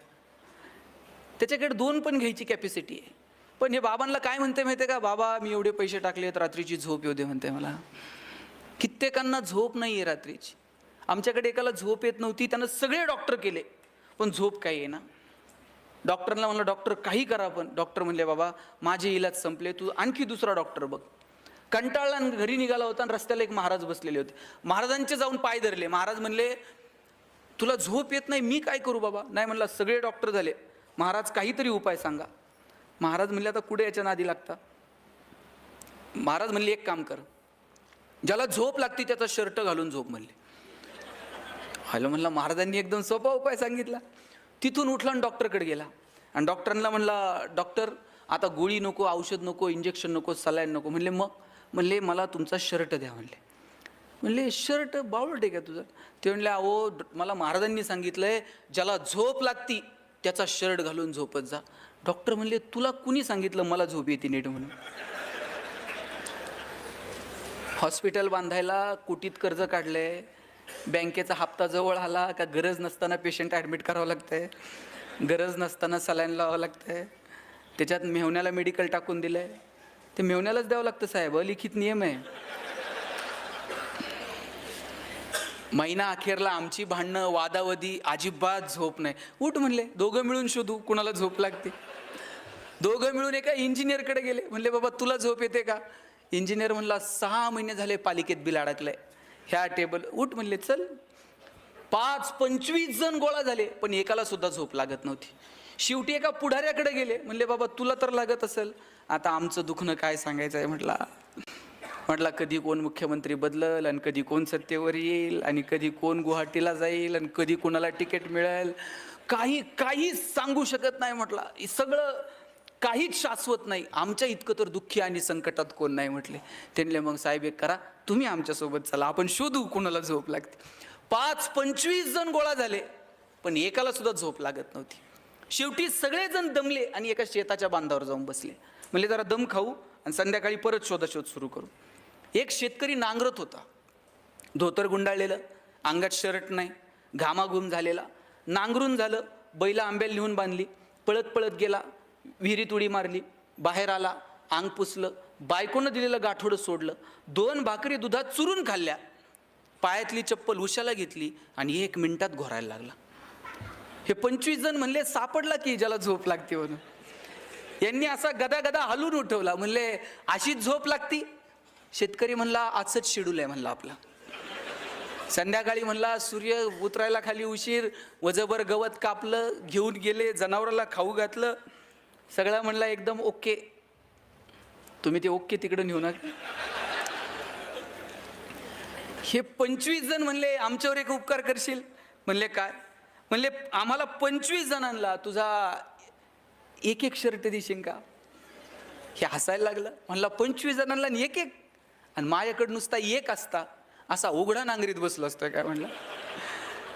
त्याच्याकडे 2 पण घ्यायची कॅपॅसिटी आहे. पण हे बाबांना काय म्हणते माहिती आहे का? बाबा मी एवढे पैसे टाकलेत, रात्रीची झोप येऊ दे म्हणते मला. कित्येकांना झोप नाही आहे रात्रीची. आमच्याकडे एकाला झोप येत नव्हती, त्यानं सगळे डॉक्टर केले पण झोप काही आहे ना. डॉक्टरला म्हणलं डॉक्टर काही करा, पण डॉक्टर म्हणले बाबा माझे इलाज संपले, तू आणखी दुसरा डॉक्टर बघ. कंटाळला घरी निघाला होता आणि रस्त्याला एक महाराज बसलेले होते. महाराजांचे जाऊन पाय धरले. महाराज म्हणले तुला झोप येत नाही, मी काय करू बाबा? नाही म्हणला सगळे डॉक्टर झाले, महाराज काहीतरी उपाय सांगा. महाराज म्हणले आता कुठे याच्या नादी लागता? महाराज म्हणले एक काम कर, ज्याला झोप लागते त्याचा शर्ट घालून झोप म्हणले. हॅलो म्हणला, महाराजांनी एकदम सोपा उपाय सांगितला. तिथून उठला आणि डॉक्टरकडे गेला आणि डॉक्टरांना म्हणला, डॉक्टर आता गोळी नको, औषध नको, इंजेक्शन नको, सलाईन नको. म्हणले मग? म्हणले मला तुमचा शर्ट द्या म्हणले. म्हणले शर्ट बावळट आहे का तुझं? ते म्हणले अहो मला महाराजांनी सांगितलंय ज्याला झोप लागती त्याचा शर्ट घालून झोपत जा. डॉक्टर म्हणले तुला कुणी सांगितलं मला झोप येते नीट म्हणून? हॉस्पिटल बांधायला कोटीत कर्ज काढलंय, बँकेचा हप्ता जवळ आला का गरज नसताना पेशंट ॲडमिट करावं लागतंय, गरज नसताना सलाईन लावावं लागतंय, त्याच्यात मेहुण्याला मेडिकल टाकून दिलंय, ते मेहुण्यालाच द्यावं लागतं साहेब, अलिखित नियम आहे. महिना अखेरला आमची भांडणं वादावधी, अजिबात झोप नाही. उठ म्हणले, दोघं मिळून शोधू कुणाला झोप लागते. दोघं मिळून एका इंजिनियरकडे गेले. म्हणले बाबा तुला झोप येते का? इंजिनियर म्हणला 6 महिने झाले पालिकेत बिल अडकलंय, ह्या टेबल. उठ म्हणले चल. 25 जण गोळा झाले पण एकाला सुद्धा झोप लागत नव्हती. शेवटी एका पुढाऱ्याकडे गेले. म्हणले बाबा तुला तर लागत असेल, आता आमचं दुखणं काय सांगायचं आहे म्हटला कधी कोण मुख्यमंत्री बदलल आणि कधी कोण सत्तेवर येईल आणि कधी कोण गुवाहाटीला जाईल आणि कधी कोणाला तिकीट मिळेल, काही सांगू शकत नाही म्हटला. सगळं काहीच शाश्वत नाही, आमच्या इतकं तर दुःखी आणि संकटात कोण नाही म्हटले. त्यांनी मग साहेब एक करा, तुम्ही आमच्यासोबत चला, आपण शोधू कोणाला झोप लागते. 25 जण गोळा झाले पण एकाला सुद्धा झोप लागत नव्हती. शेवटी सगळेजण दमले आणि एका शेताच्या बांधावर जाऊन बसले. म्हणजे जरा दम खाऊ आणि संध्याकाळी परत शोधाशोध सुरू करू. एक शेतकरी नांगरत होता, धोतर गुंडाळलेलं, अंगात शर्ट नाही, घामाघूम झालेला. नांगरून झालं, बैला आंब्याला नेऊन बांधली, पळत पळत गेला, विहिरीत उडी मारली, बाहेर आला, अंग पुसलं, बायकोनं दिलेलं गाठोडं सोडलं, 2 भाकरी दुधात चुरून खाल्ल्या, पायातली चप्पल उशाला घेतली आणि 1 मिनिटात घोरायला लागला. हे 25 जण म्हणले सापडला की ज्याला झोप लागते म्हणून. यांनी असा गदा हलून उठवला. म्हणले अशीच झोप लागती? शेतकरी म्हणला आजच शेड्यूल आहे म्हणला आपला. संध्याकाळी म्हणला सूर्य उतरायला खाली उशीर, वजभर गवत कापलं, घेऊन गेले, जनावराला खाऊ घातलं, सगळं म्हणला एकदम ओके. तुम्ही ते ओके तिकडे नेऊ नका. हे 25 जण म्हणले आमच्यावर एक उपकार करशील? म्हणले काय? म्हणले आम्हाला 25 जणांना तुझा एक शर्ट देशील का? हे हसायला लागलं. म्हणला 25 जणांना एक आणि माझ्याकडे नुसता एक असता असा उघडा नांगरीत बसलो असतोय काय? म्हणलं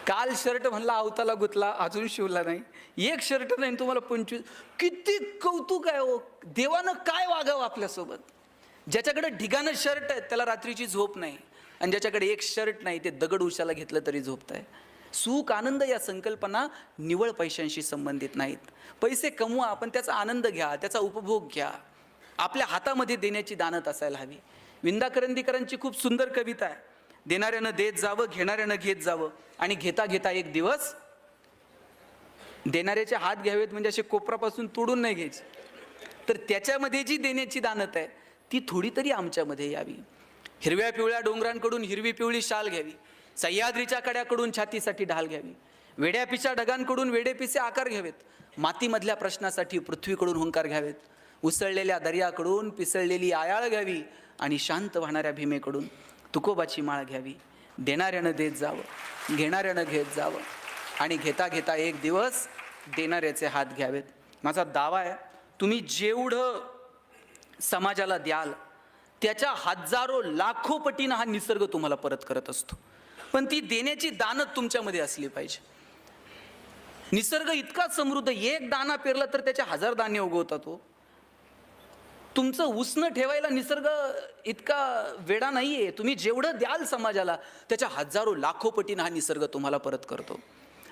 काल शर्ट म्हणला अवताला गुतला, अजून शिवला नाही, एक शर्ट नाही तुम्हाला 25. किती कौतुक आहे हो. देवानं काय वागावं आपल्यासोबत. ज्याच्याकडे ढिगानं शर्ट आहे त्याला रात्रीची झोप नाही आणि ज्याच्याकडे एक शर्ट नाही ते दगड उशाला घेतलं तरी झोपताय. सुख आनंद या संकल्पना निव्वळ पैशांशी संबंधित नाहीत. पैसे कमवा पण त्याचा आनंद घ्या, त्याचा उपभोग घ्या. आपल्या हातामध्ये देण्याची दानत असायला हवी. विंदा करंदीकरांची खूप सुंदर कविता आहे. देणाऱ्यानं देत जावं, घेणाऱ्यानं घेत जावं आणि घेता घेता एक दिवस देणाऱ्याचे हात घ्यावेत, म्हणजे असे कोपरापासून तोडून नाही घ्यायचे, तर त्याच्यामध्ये जी देण्याची दानत आहे ती थोडी तरी आमच्यामध्ये यावी. हिरव्या पिवळ्या डोंगरांकडून हिरवी पिवळी शाल घ्यावी, सह्याद्रीच्या कड्याकडून छातीसाठी ढाल घ्यावी, वेड्यापिच्या ढगांकडून वेडेपिसे आकार घ्यावेत, मातीमधल्या प्रश्नासाठी पृथ्वीकडून हुंकार घ्यावेत, उसळलेल्या दर्याकडून पिसळलेली आयाळ घ्यावी आणि शांत वाहणाऱ्या भीमेकडून तुकोबाची माळ घ्यावी. देणाऱ्यानं देत जावं, घेणाऱ्यानं घेत जावं आणि घेता घेता एक दिवस देणाऱ्याचे हात घ्यावेत. माझा दावा आहे तुम्ही जेवढं समाजाला द्याल त्याच्या हजारो लाखो पटीनं हा निसर्ग तुम्हाला परत करत असतो. पण ती देण्याची दानत तुमच्यामध्ये असली पाहिजे. निसर्ग इतका समृद्ध, एक दाना पेरला तर त्याचे 1000 दाणे उगवतात. तुमचं उसनं ठेवायला निसर्ग इतका वेडा नाहीये. तुम्ही जेवढं द्याल समाजाला त्याच्या हजारो लाखो पटीनं हा निसर्ग तुम्हाला परत करतो.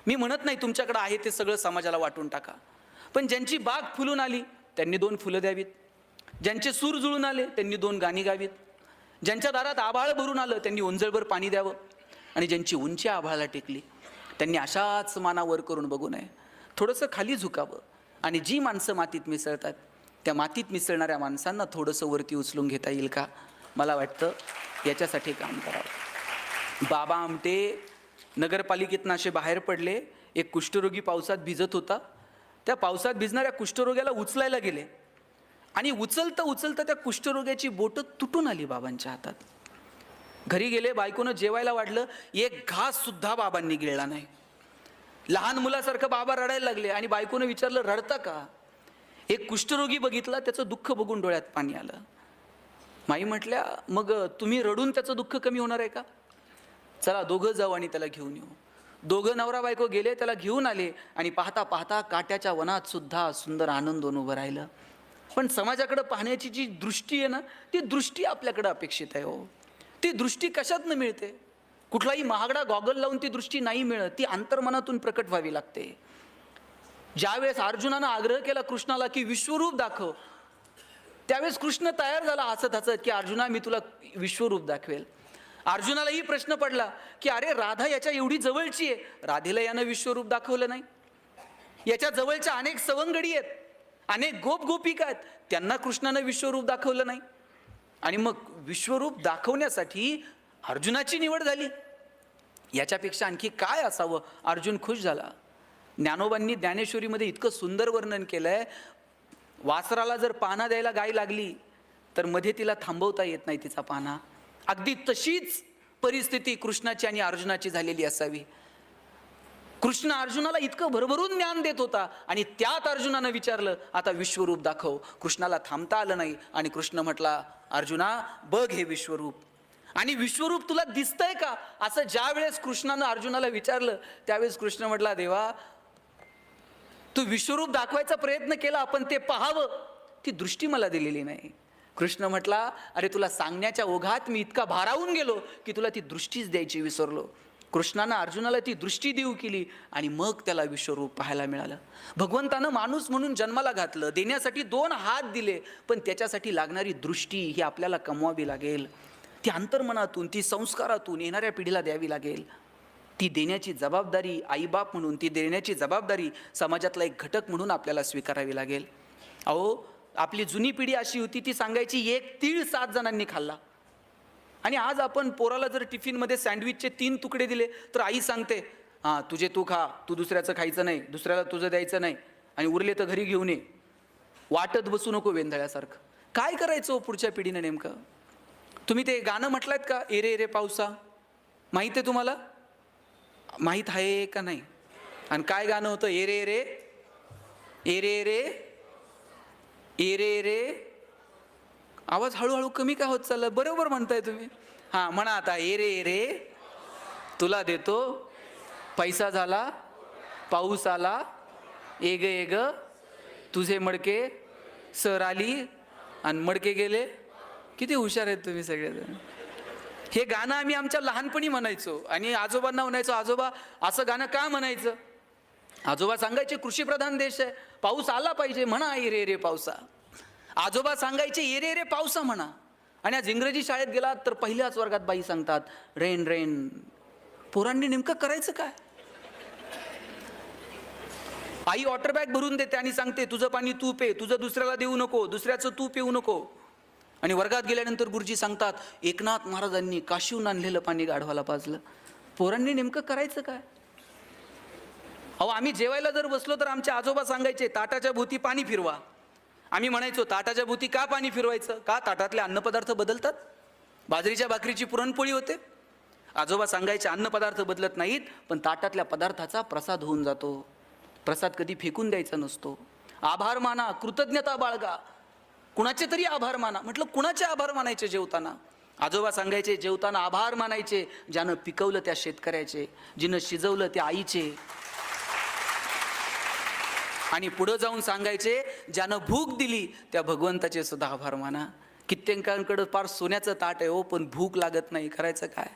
मी म्हणत नाही तुमच्याकडे आहे ते सगळं समाजाला वाटून टाका, पण ज्यांची बाग फुलून आली त्यांनी 2 फुलं द्यावीत, ज्यांचे सूर जुळून आले त्यांनी 2 गाणी गावीत, ज्यांच्या दारात आभाळ भरून आलं त्यांनी ओंजळभर पाणी द्यावं आणि ज्यांची उंची आभाळाला टेकली त्यांनी अशाच मानावर करून बघू नये, थोडंसं खाली झुकावं आणि जी माणसं मातीत मिसळतात त्या मातीत मिसळणाऱ्या माणसांना थोडंसं वरती उचलून घेता येईल का? मला वाटतं याच्यासाठी काम करावं. बाबा आमटे नगरपालिकेतनं असे बाहेर पडले. एक कुष्ठरोगी पावसात भिजत होता. त्या पावसात भिजणाऱ्या कुष्ठरोग्याला उचलायला गेले आणि उचलता उचलता त्या कुष्ठरोग्याची बोटं तुटून आली बाबांच्या हातात. घरी गेले, बायकोनं जेवायला वाढलं, एक घास सुद्धा बाबांनी गिळला नाही. लहान मुलासारखं बाबा रडायला लागले आणि बायकोनं विचारलं, रडता का? एक कुष्ठरोगी बघितला, त्याचं दुःख बघून डोळ्यात पाणी आलं. माई म्हटल्या, मग तुम्ही रडून त्याचं दुःख कमी होणार आहे का? चला दोघं जाऊ आणि त्याला घेऊन येऊ. दोघं नवरा बायको गेले, त्याला घेऊन आले आणि पाहता पाहता काट्याच्या वनात सुद्धा सुंदर आनंदोन उभं राहिलं. पण समाजाकडे पाहण्याची जी दृष्टी आहे ना, ती दृष्टी आपल्याकडे अपेक्षित आहे हो. ती दृष्टी कशातनं मिळते? कुठलाही महागडा गॉगल लावून ती दृष्टी नाही मिळत, ती अंतर्मनातून प्रकट व्हावी लागते. ज्यावेळेस अर्जुनानं आग्रह केला कृष्णाला की विश्वरूप दाखव, त्यावेळेस कृष्ण तयार झाला हसत हसत की अर्जुना मी तुला विश्वरूप दाखवेल. अर्जुनालाही प्रश्न पडला की अरे राधा याच्या एवढी जवळची आहे, राधेला यानं विश्वरूप दाखवलं नाही. याच्या जवळच्या अनेक सवंगडी आहेत, अनेक गोप गोपिका आहेत, त्यांना कृष्णानं विश्वरूप दाखवलं नाही. आणि मग विश्वरूप दाखवण्यासाठी अर्जुनाची निवड झाली. याच्यापेक्षा आणखी काय असावं? अर्जुन खुश झाला. ज्ञानोबांनी ज्ञानेश्वरीमध्ये इतकं सुंदर वर्णन केलंय, वासराला जर पाना द्यायला गाय लागली तर मध्ये तिला थांबवता येत नाही तिचा पाना. अगदी तशीच परिस्थिती कृष्णाची आणि अर्जुनाची झालेली असावी. कृष्ण अर्जुनाला इतकं भरभरून ज्ञान देत होता आणि त्यात अर्जुनानं विचारलं आता विश्वरूप दाखव. कृष्णाला थांबता आलं नाही आणि कृष्ण म्हटला, अर्जुना बघ हे विश्वरूप. आणि विश्वरूप तुला दिसतंय का? असं ज्या वेळेस कृष्णानं अर्जुनाला विचारलं त्यावेळेस कृष्ण म्हटला, देवा तू विश्वरूप दाखवायचा प्रयत्न केला, पण ते पाहावं ती दृष्टी मला दिलेली नाही. कृष्ण म्हटला, अरे तुला सांगण्याच्या ओघात मी इतका भारावून गेलो की तुला ती दृष्टीच द्यायची विसरलो. कृष्णानं अर्जुनाला ती दृष्टी देऊ केली आणि मग त्याला विश्वरूप पाहायला मिळालं. भगवंतानं माणूस म्हणून जन्माला घातलं, देण्यासाठी 2 हात दिले, पण त्याच्यासाठी लागणारी दृष्टी ही आपल्याला कमवावी लागेल. ती अंतर्मनातून, ती संस्कारातून येणाऱ्या पिढीला द्यावी लागेल. ती देण्याची जबाबदारी आईबाप म्हणून, ती देण्याची जबाबदारी समाजातला एक घटक म्हणून आपल्याला स्वीकारावी लागेल. अहो आपली जुनी पिढी अशी होती, ती सांगायची 1 तीळ 7 जणांनी खाल्ला. आणि आज आपण पोराला जर टिफिनमध्ये सँडविचचे 3 तुकडे दिले तर आई सांगते, हां तुझे तू खा, तू दुसऱ्याचं खायचं नाही, दुसऱ्याला तुझं द्यायचं नाही, आणि उरले तर घरी घेऊन ये, वाटत बसू नको वेंधळ्यासारखं. काय करायचं पुढच्या पिढीनं नेमकं? तुम्ही ते गाणं म्हटलंत का, एरे एरे पावसा? माहीत आहे तुम्हाला? माहीत आहे का नाही? आणि काय गाणं होतं? Array array array array array array. आवाज हळूहळू कमी काय होत चालला? बरोबर म्हणताय तुम्ही. हां म्हणा आता, एरे एरे तुला देतो, पैसा झाला पाऊस आला, एग एग तुझे मडके सर आली आणि मडके गेले. किती हुशार आहेत तुम्ही सगळेजण. हे गाणं आम्ही आमच्या लहानपणी म्हणायचो आणि आजोबांना म्हणायचो, आजोबा असं गाणं का म्हणायचं? आजोबा सांगायचे कृषीप्रधान देश आहे, पाऊस आला पाहिजे, म्हणा एरे एरे पावसा. आजोबा सांगायचे एरे एरे पावसा म्हणा. आणि आज इंग्रजी शाळेत गेलात तर पहिल्याच वर्गात बाई सांगतात रेन रेन. पोरांनी नेमकं करायचं काय? आई वॉटर बॅग भरून देते आणि सांगते तुझं पाणी तू पे, तुझं दुसऱ्याला देऊ नको, दुसऱ्याचं तू पिऊ नको. आणि वर्गात गेल्यानंतर गुरुजी सांगतात एकनाथ महाराजांनी काशीहून आणलेलं पाणी गाढवाला पाजलं. पोरांनी नेमकं करायचं काय? अहो आम्ही जेवायला जर बसलो तर आमचे आजोबा सांगायचे ताटाच्या भोवती पाणी फिरवा. आम्ही म्हणायचो ताटाच्या भोवती का पाणी फिरवायचं? का ताटातले अन्नपदार्थ बदलतात? बाजरीच्या भाकरीची पुरणपोळी होते. आजोबा सांगायचे अन्नपदार्थ बदलत नाहीत, पण ताटातल्या पदार्थाचा प्रसाद होऊन जातो. प्रसाद कधी फेकून द्यायचा नसतो. आभार माना, कृतज्ञता बाळगा, कुणाचे तरी आभार माना. म्हटलं कुणाचे आभार मानायचे जेवताना? आजोबा सांगायचे जेवताना आभार मानायचे ज्यानं पिकवलं त्या शेतकऱ्याचे, जिनं शिजवलं त्या आईचे. आणि पुढं जाऊन सांगायचे ज्यानं भूक दिली त्या भगवंताचे सुद्धा आभार माना. कित्येकांकडं फार सोन्याचं ताट आहे हो, पण भूक लागत नाही, करायचं काय?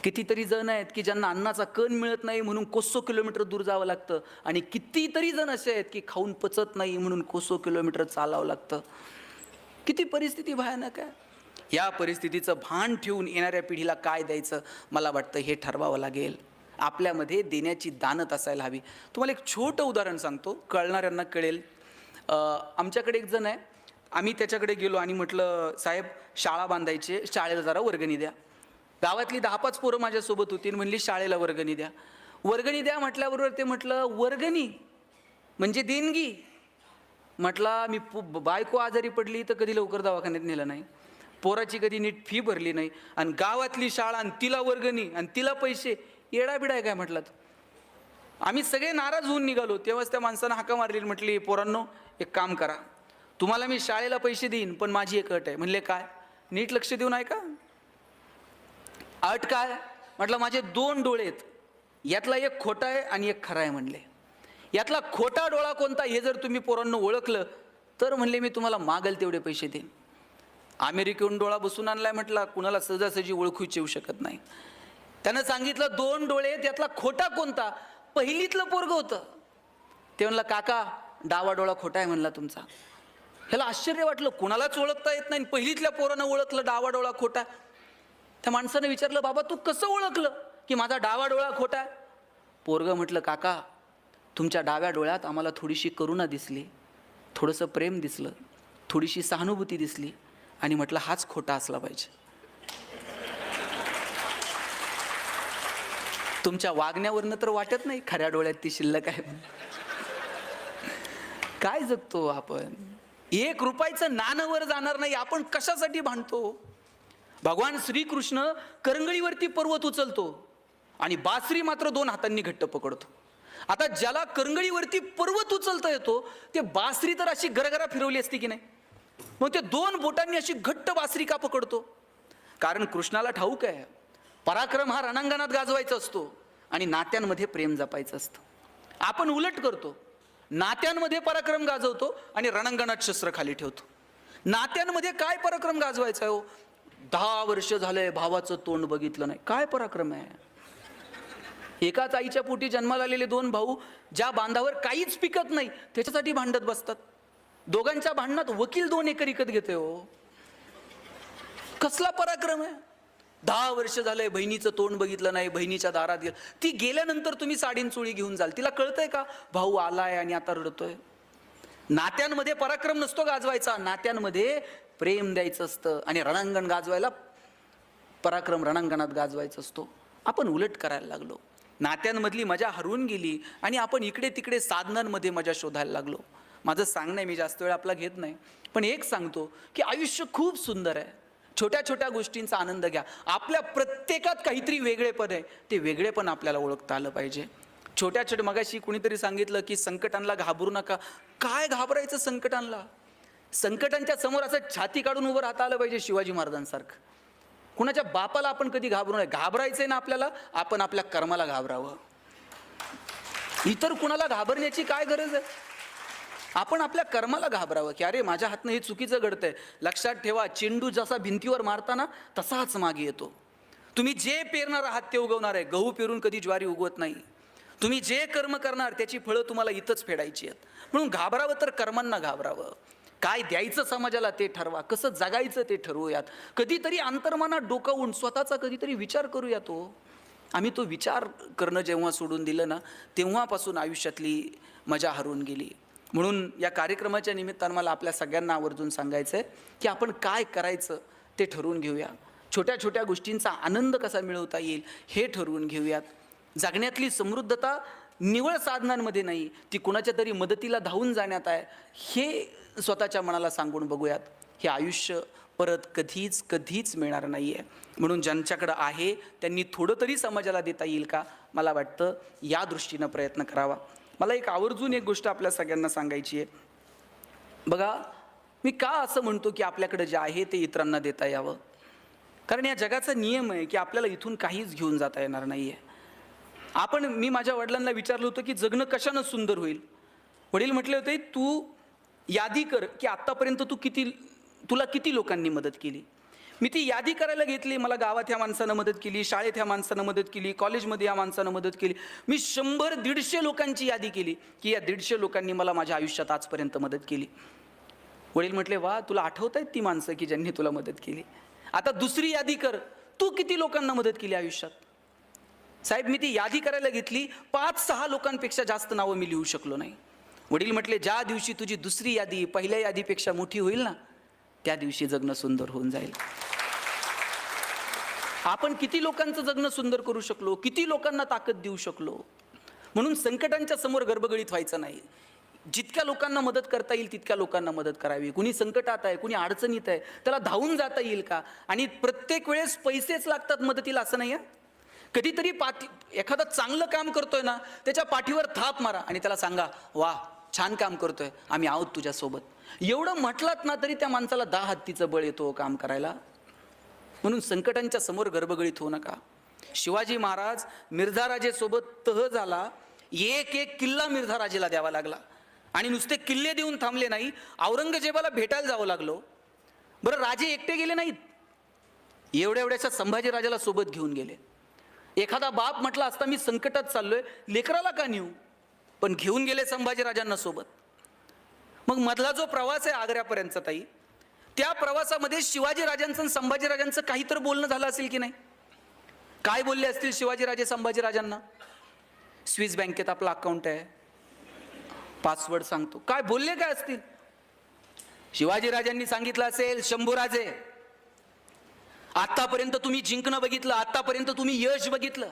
कितीतरी जण आहेत की ज्यांना अन्नाचा कण मिळत नाही म्हणून कोसो किलोमीटर दूर जावं लागतं, आणि कितीतरी जण असे आहेत की खाऊन पचत नाही म्हणून कोसो किलोमीटर चालावं लागतं. किती परिस्थिती भयानक आहे. या परिस्थितीचं भान ठेवून येणाऱ्या पिढीला काय द्यायचं मला वाटतं हे ठरवावं लागेल. आपल्यामध्ये देण्याची दानत असायला हवी. तुम्हाला एक छोटं उदाहरण सांगतो, कळणाऱ्यांना कळेल. आमच्याकडे एक जण आहे, आम्ही त्याच्याकडे गेलो आणि म्हटलं साहेब शाळा बांधायचे, शाळेला जरा वर्गणी द्या. गावातली 10-5 पोरं माझ्यासोबत होती, म्हणली शाळेला वर्गणी द्या. वर्गणी द्या म्हटल्याबरोबर ते म्हटलं वर्गणी म्हणजे देणगी. म्हटला मी बायको आजारी पडली तर कधी लवकर दवाखान्यात नेलं नाही, पोराची कधी नीट फी भरली नाही, आणि गावातली शाळा आणि तिला वर्गणी आणि तिला पैसे, येडाबिडा आहे काय म्हटलं. आम्ही सगळे नाराज होऊन निघालो. तेव्हाच त्या माणसानं हाका मारली, म्हटली पोरांनो एक काम करा, तुम्हाला मी शाळेला पैसे देईन पण माझी एक अट आहे. म्हणले काय? नीट लक्ष देऊन ऐका. अट काय? म्हटलं माझे 2 डोळे आहेत, यातला एक खोटा आहे आणि एक खरा आहे. म्हणले यातला खोटा डोळा कोणता हे जर तुम्ही पोरांनो ओळखलं तर म्हणले मी तुम्हाला मागल तेवढे पैसे देईन. अमेरिकेहून डोळा बसून आणलाय म्हटला, कुणाला सहजासहजी ओळखूच येऊ शकत नाही. त्यानं सांगितलं 2 डोळे, त्यातला खोटा कोणता? पहिलीतलं पोरग होतं. ते म्हणलं काका डावा डोळा खोटा आहे म्हणला तुमचा. ह्याला आश्चर्य वाटलं, कुणालाच ओळखता येत नाही, पहिलीतल्या पोरानं ओळखलं डावा डोळा खोटा. त्या माणसानं विचारलं बाबा तू कसं ओळखलं की माझा डावा डोळा खोटा आहे? पोरग म्हटलं काका तुमच्या डाव्या डोळ्यात आम्हाला थोडीशी करुणा दिसली, थोडंसं प्रेम दिसलं, थोडीशी सहानुभूती दिसली, आणि म्हटलं हाच खोटा असला पाहिजे. तुमच्या वागण्यावरनं तर वाटत नाही खऱ्या डोळ्यात ती शिल्लक आहे. काय जगतो आपण? 1 रुपयाचं नाणं वर जाणार नाही, आपण कशासाठी भांडतो? भगवान श्रीकृष्ण करंगळीवरती पर्वत उचलतो आणि बासरी मात्र 2 हातांनी घट्ट पकडतो. आता ज्याला करंगळीवरती पर्वत उचलता येतो ते बासरी तर अशी गरगरा फिरवली असती की नाही, मग ते 2 बोटांनी अशी घट्ट बासरी का पकडतो? कारण कृष्णाला ठाऊक आहे पराक्रम हा रणांगणात गाजवायचा असतो आणि नात्यांमध्ये प्रेम जपायचं असतं. आपण उलट करतो, नात्यांमध्ये पराक्रम गाजवतो आणि रणांगणात शस्त्र खाली ठेवतो. नात्यांमध्ये काय पराक्रम गाजवायचा आहे हो? 10 वर्ष झालंय भावाचं तोंड बघितलं नाही, काय पराक्रम आहे? एकाच आईच्या पोटी जन्माला आलेले 2 भाऊ ज्या बांधावर काहीच पिकत नाही त्याच्यासाठी भांडत बसतात. दोघांच्या भांडणात वकील 2 एकर विकत घेते हो. कसला पराक्रम आहे? 10 वर्ष झालंय बहिणीचं तोंड बघितलं नाही, बहिणीच्या दारात गेलं, ती गेल्यानंतर तुम्ही साडीन चोळी घेऊन जाल, तिला कळतंय का भाऊ आलाय आणि आता रडतोय? नात्यांमध्ये पराक्रम नसतो गाजवायचा, नात्यांमध्ये प्रेम द्यायचं असतं आणि रणांगण गाजवायला पराक्रम रणांगणात गाजवायचा असतो. आपण उलट करायला लागलो, नात्यांमधली मजा हरवून गेली आणि आपण इकडे तिकडे साधनांमध्ये मजा शोधायला लागलो. माझं सांगणं मी जास्त वेळ आपला घेत नाही, पण एक सांगतो की आयुष्य खूप सुंदर आहे. छोट्या छोट्या गोष्टींचा आनंद घ्या. आपल्या प्रत्येकात काहीतरी वेगळेपण आहे, ते वेगळेपण आपल्याला ओळखता आलं पाहिजे. छोट्या छोट्या, मगाशी कुणीतरी सांगितलं की संकटांना घाबरू नका. काय घाबरायचं संकटांना? संकटांच्या समोर असं छाती काढून उभं राहता आलं पाहिजे शिवाजी महाराजांसारखं. कुणाच्या बापाला आपण कधी घाबरू नये. घाबरायचंय ना आपल्याला, आपण आपल्या कर्माला घाबरावं. इतर कुणाला घाबरण्याची काय गरज आहे? आपण आपल्या कर्माला घाबरावं की अरे माझ्या हातनं हे चुकीचं घडतंय. लक्षात ठेवा, चेंडू जसा भिंतीवर मारताना तसाच मागे येतो. तुम्ही जे पेरणार आहात ते उगवणार आहे. गहू पेरून कधी ज्वारी उगवत नाही. तुम्ही जे कर्म करणार त्याची फळं तुम्हाला इथंच फेडायची आहेत. म्हणून घाबरावं तर कर्मांना घाबरावं. काय द्यायचं समाजाला ते ठरवा, कसं जगायचं ते ठरवूयात. कधीतरी अंतर्मनात डोकावून स्वतःचा कधीतरी विचार करूयात हो. आम्ही तो विचार करणं जेव्हा सोडून दिलं ना, तेव्हापासून आयुष्यातली मजा हरवून गेली. म्हणून या कार्यक्रमाच्या निमित्तानं मला आपल्या सगळ्यांना आवर्जून सांगायचं आहे की आपण काय करायचं ते ठरवून घेऊया. छोट्या छोट्या गोष्टींचा आनंद कसा मिळवता येईल हे ठरवून घेऊयात. जगण्यातली समृद्धता निवळ साधनांमध्ये नाही, ती कुणाच्या तरी मदतीला धावून जाण्यात आहे, हे स्वतःच्या मनाला सांगून बघूयात. हे आयुष्य परत कधीच मिळणार नाही आहे. म्हणून ज्यांच्याकडं आहे त्यांनी थोडं तरी समाजाला देता येईल का, मला वाटतं या दृष्टीनं प्रयत्न करावा. मला आवर्जून एक गोष्ट आपल्या सगळ्यांना सांगायची आहे. बघा, मी का असं म्हणतो की आपल्याकडे जे आहे ते इतरांना देता यावं? कारण या जगाचा नियम आहे की आपल्याला इथून काहीच घेऊन जाता येणार नाही आहे. मी माझ्या वडिलांना विचारलं होतं की जगणं कशानं सुंदर होईल. वडील म्हटले होते तू यादी कर की आत्तापर्यंत तुला किती लोकांनी मदत केली. मी ती यादी करायला घेतली. मला गावात ह्या माणसानं मदत केली, शाळेत ह्या माणसानं मदत केली, कॉलेजमध्ये या माणसानं मदत केली. मी 100-150 लोकांची यादी केली की या 150 लोकांनी मला माझ्या आयुष्यात आजपर्यंत मदत केली. वडील म्हटले वा, तुला आठवत आहेत ती माणसं की ज्यांनी तुला मदत केली. आता दुसरी यादी कर, तू किती लोकांना मदत केली आयुष्यात. साहेब, मी ती यादी करायला घेतली, 5-6 लोकांपेक्षा जास्त नावं मी लिहू शकलो नाही. वडील म्हटले ज्या दिवशी तुझी दुसरी यादी पहिल्या यादीपेक्षा मोठी होईल ना, त्या दिवशी जगणं सुंदर होऊन जाईल. आपण किती लोकांचं जगणं सुंदर करू शकलो, किती लोकांना ताकद देऊ शकलो. म्हणून संकटांच्या समोर गडबडीत व्हायचं नाही. जितक्या लोकांना मदत करता येईल तितक्या लोकांना मदत करावी. कुणी संकटात आहे, कुणी अडचणीत आहे, त्याला धावून जाता येईल का? आणि प्रत्येक वेळेस पैसेच लागतात मदतीला असं नाही आहे. कधीतरी एखादा चांगलं काम करतोय ना, त्याच्या पाठीवर थाप मारा आणि त्याला सांगा, वा छान काम करतोय, आम्ही आहोत तुझ्यासोबत. एवढं म्हटलात ना तरी त्या माणसाला 10 हत्तीचं बळ येतो काम करायला. म्हणून संकटांच्या समोर गर्भगळीत होऊ नका. शिवाजी महाराज मिर्झा राजेसोबत तह झाला, एक एक किल्ला मिर्झा राजेला द्यावा लागला. आणि नुसते किल्ले देऊन थांबले नाही, औरंगजेबाला भेटायला जावं लागलो. बरं, राजे एकटे गेले नाहीत, एवढ्याशा संभाजी राजाला सोबत घेऊन गेले. एखादा बाप म्हटला असता मी संकटात चाललोय, लेकराला का नेऊ, पण घेऊन गेले संभाजी राजांना सोबत. मग मधला जो प्रवास आहे आग्र्यापर्यंतचा ताई, त्या प्रवासामध्ये शिवाजी राजांचं संभाजी राजांचं काहीतरी बोलणं झालं असेल की नाही? काय बोलले असतील शिवाजी राजे संभाजी राजांना? स्विस बँकेत आपलं अकाउंट आहे, पासवर्ड सांगतो, काय बोलले काय असतील? शिवाजी राजांनी सांगितलं असेल, शंभूराजे आतापर्यंत तुम्ही जिंकणं बघितलं, आतापर्यंत तुम्ही यश बघितलं,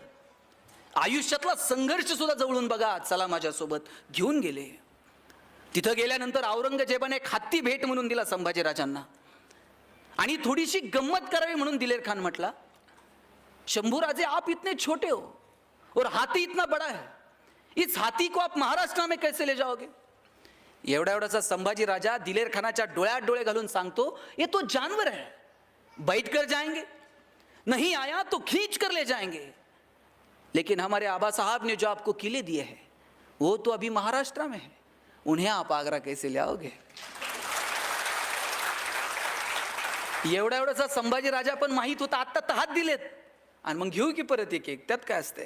आयुष्यातला संघर्ष सुद्धा जवळून बघा, चला माझ्यासोबत. घेऊन गेले. तिथं गेल्यानंतर औरंगजेबाने एक हत्ती भेट म्हणून दिला संभाजी राजांना. आणि थोडीशी गंमत करावी म्हणून दिलेर खान म्हटला, शंभूराजे आप इतने छोटे हो और हाथी इतना बड़ा है, इस हाथी को आप महाराष्ट्र में कैसे ले जाओगे? एवढासा संभाजी राजा दिलेर खानाच्या डोळ्यात डोळे घालून सांगतो, ये तो जानवर है, बैठ कर जाएंगे, नहीं आया तो खींच कर ले जाएंगे, लेकिन हमारे आबा साहब ने जो आपको किले दिए हैं वो तो अभी महाराष्ट्र में है, उन्हें आप आगरा कैसे ले आओगे? एवढासा संभाजी राजा पण माहित होता, आता हात दिलेत आणि मग घेऊ की परत एक एक, त्यात काय असते?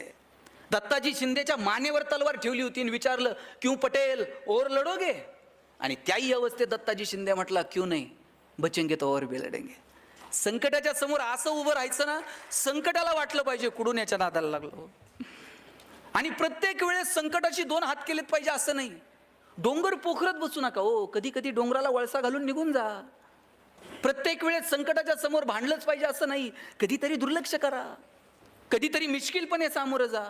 दत्ताजी शिंदेच्या मानेवर तलवार ठेवली होती आणि विचारलं, क्यों पटेल और लढोगे? आणि त्याही अवस्थेत दत्ताजी शिंदे म्हटला, क्यों नाही, बचेंगे तो और भी लढेंगे. संकटाच्या समोर असं उभं राहायचं ना, संकटाला वाटलं पाहिजे कुठून याच्या नादाला लागलो. आणि प्रत्येक वेळेस संकटाशी 2 हात केलेत पाहिजे असं नाही. डोंगर पोखरत बसू नका हो, कधी कधी डोंगराला वळसा घालून निघून जा. प्रत्येक वेळेस संकटाच्या समोर भांडलंच पाहिजे असं नाही, कधीतरी दुर्लक्ष करा, कधीतरी मिश्किलपणे सामोरं जा.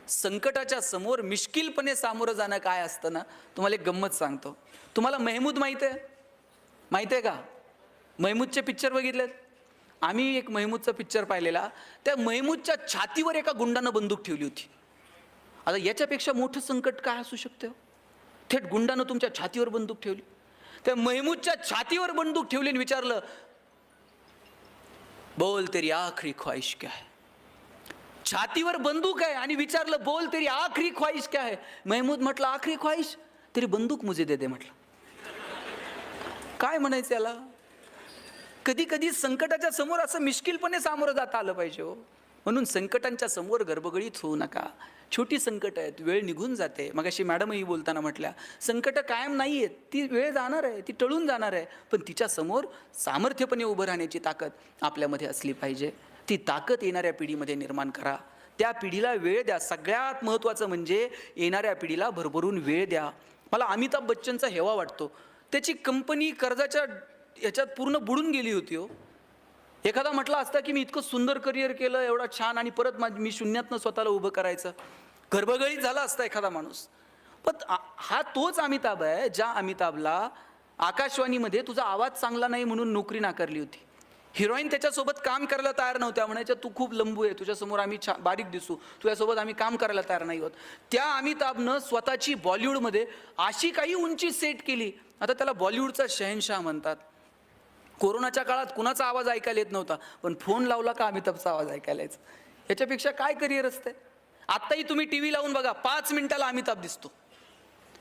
संकटाच्या समोर मिश्किलपणे सामोरं जाणं काय असतं ना, तुम्हाला एक गंमत सांगतो. तुम्हाला महमूद माहित आहे का? महमूदचे पिक्चर बघितलेत? आम्ही एक महमूदचा पिक्चर पाहिलेला, त्या महमूदच्या छातीवर एका गुंडानं बंदूक ठेवली होती. आता याच्यापेक्षा मोठं संकट काय असू शकतं? थेट गुंडानं तुमच्या छातीवर बंदूक ठेवली. त्या महमूदच्या छातीवर बंदूक ठेवली आणि विचारलं, बोल तेरी आखरी ख्वाहिश क्या है? छातीवर बंदूक आहे आणि विचारलं, बोल तेरी आखरी ख्वाहिश क्या है? महमूद म्हटलं, आखरी ख्वाहिश तेरी बंदूक मुझे दे दे. म्हटलं, काय म्हणायचं याला? कधी कधी संकटाच्या समोर असं मिश्किलपणे सामोरं जाता आलं पाहिजे हो. म्हणून संकटांच्या समोर गर्भगळीत होऊ नका. छोटी संकट आहेत, वेळ निघून जाते. मगाशी मॅडमही बोलताना म्हटल्या, संकट कायम नाही आहेत, ती वेळ जाणार आहे, ती टळून जाणार आहे, पण तिच्या समोर सामर्थ्यपणे उभं राहण्याची ताकद आपल्यामध्ये असली पाहिजे. ती ताकद येणाऱ्या पिढीमध्ये निर्माण करा. त्या पिढीला वेळ द्या. सगळ्यात महत्त्वाचं म्हणजे येणाऱ्या पिढीला भरभरून वेळ द्या. मला अमिताभ बच्चनचा हेवा वाटतो. त्याची कंपनी कर्जाच्या याच्यात पूर्ण बुडून गेली होती हो. एखादा म्हटला असता की मी इतकं सुंदर करिअर केलं, एवढा छान, आणि परत मी शून्यातनं स्वतःला उभं करायचं, गर्भगळीत झाला असता एखादा माणूस. पण हा तोच अमिताभ आहे ज्या अमिताभला आकाशवाणीमध्ये तुझा आवाज चांगला नाही म्हणून नोकरी नाकारली होती. हिरोईन त्याच्यासोबत काम करायला तयार नव्हत्या, म्हणायच्या तू खूप लंबू आहे, तुझ्यासमोर आम्ही बारीक दिसू, तुझ्यासोबत आम्ही काम करायला तयार नाही होत. त्या अमिताभनं स्वतःची बॉलिवूडमध्ये अशी काही उंची सेट केली, आता त्याला बॉलिवूडचा शहनशाह म्हणतात. कोरोनाच्या काळात कुणाचा आवाज ऐकायला येत नव्हता, पण फोन लावला का अमिताभचा आवाज ऐकायला यायचा. याच्यापेक्षा काय करिअर असते? आत्ताही तुम्ही टी व्ही लावून बघा, 5 मिनिटाला अमिताभ दिसतो.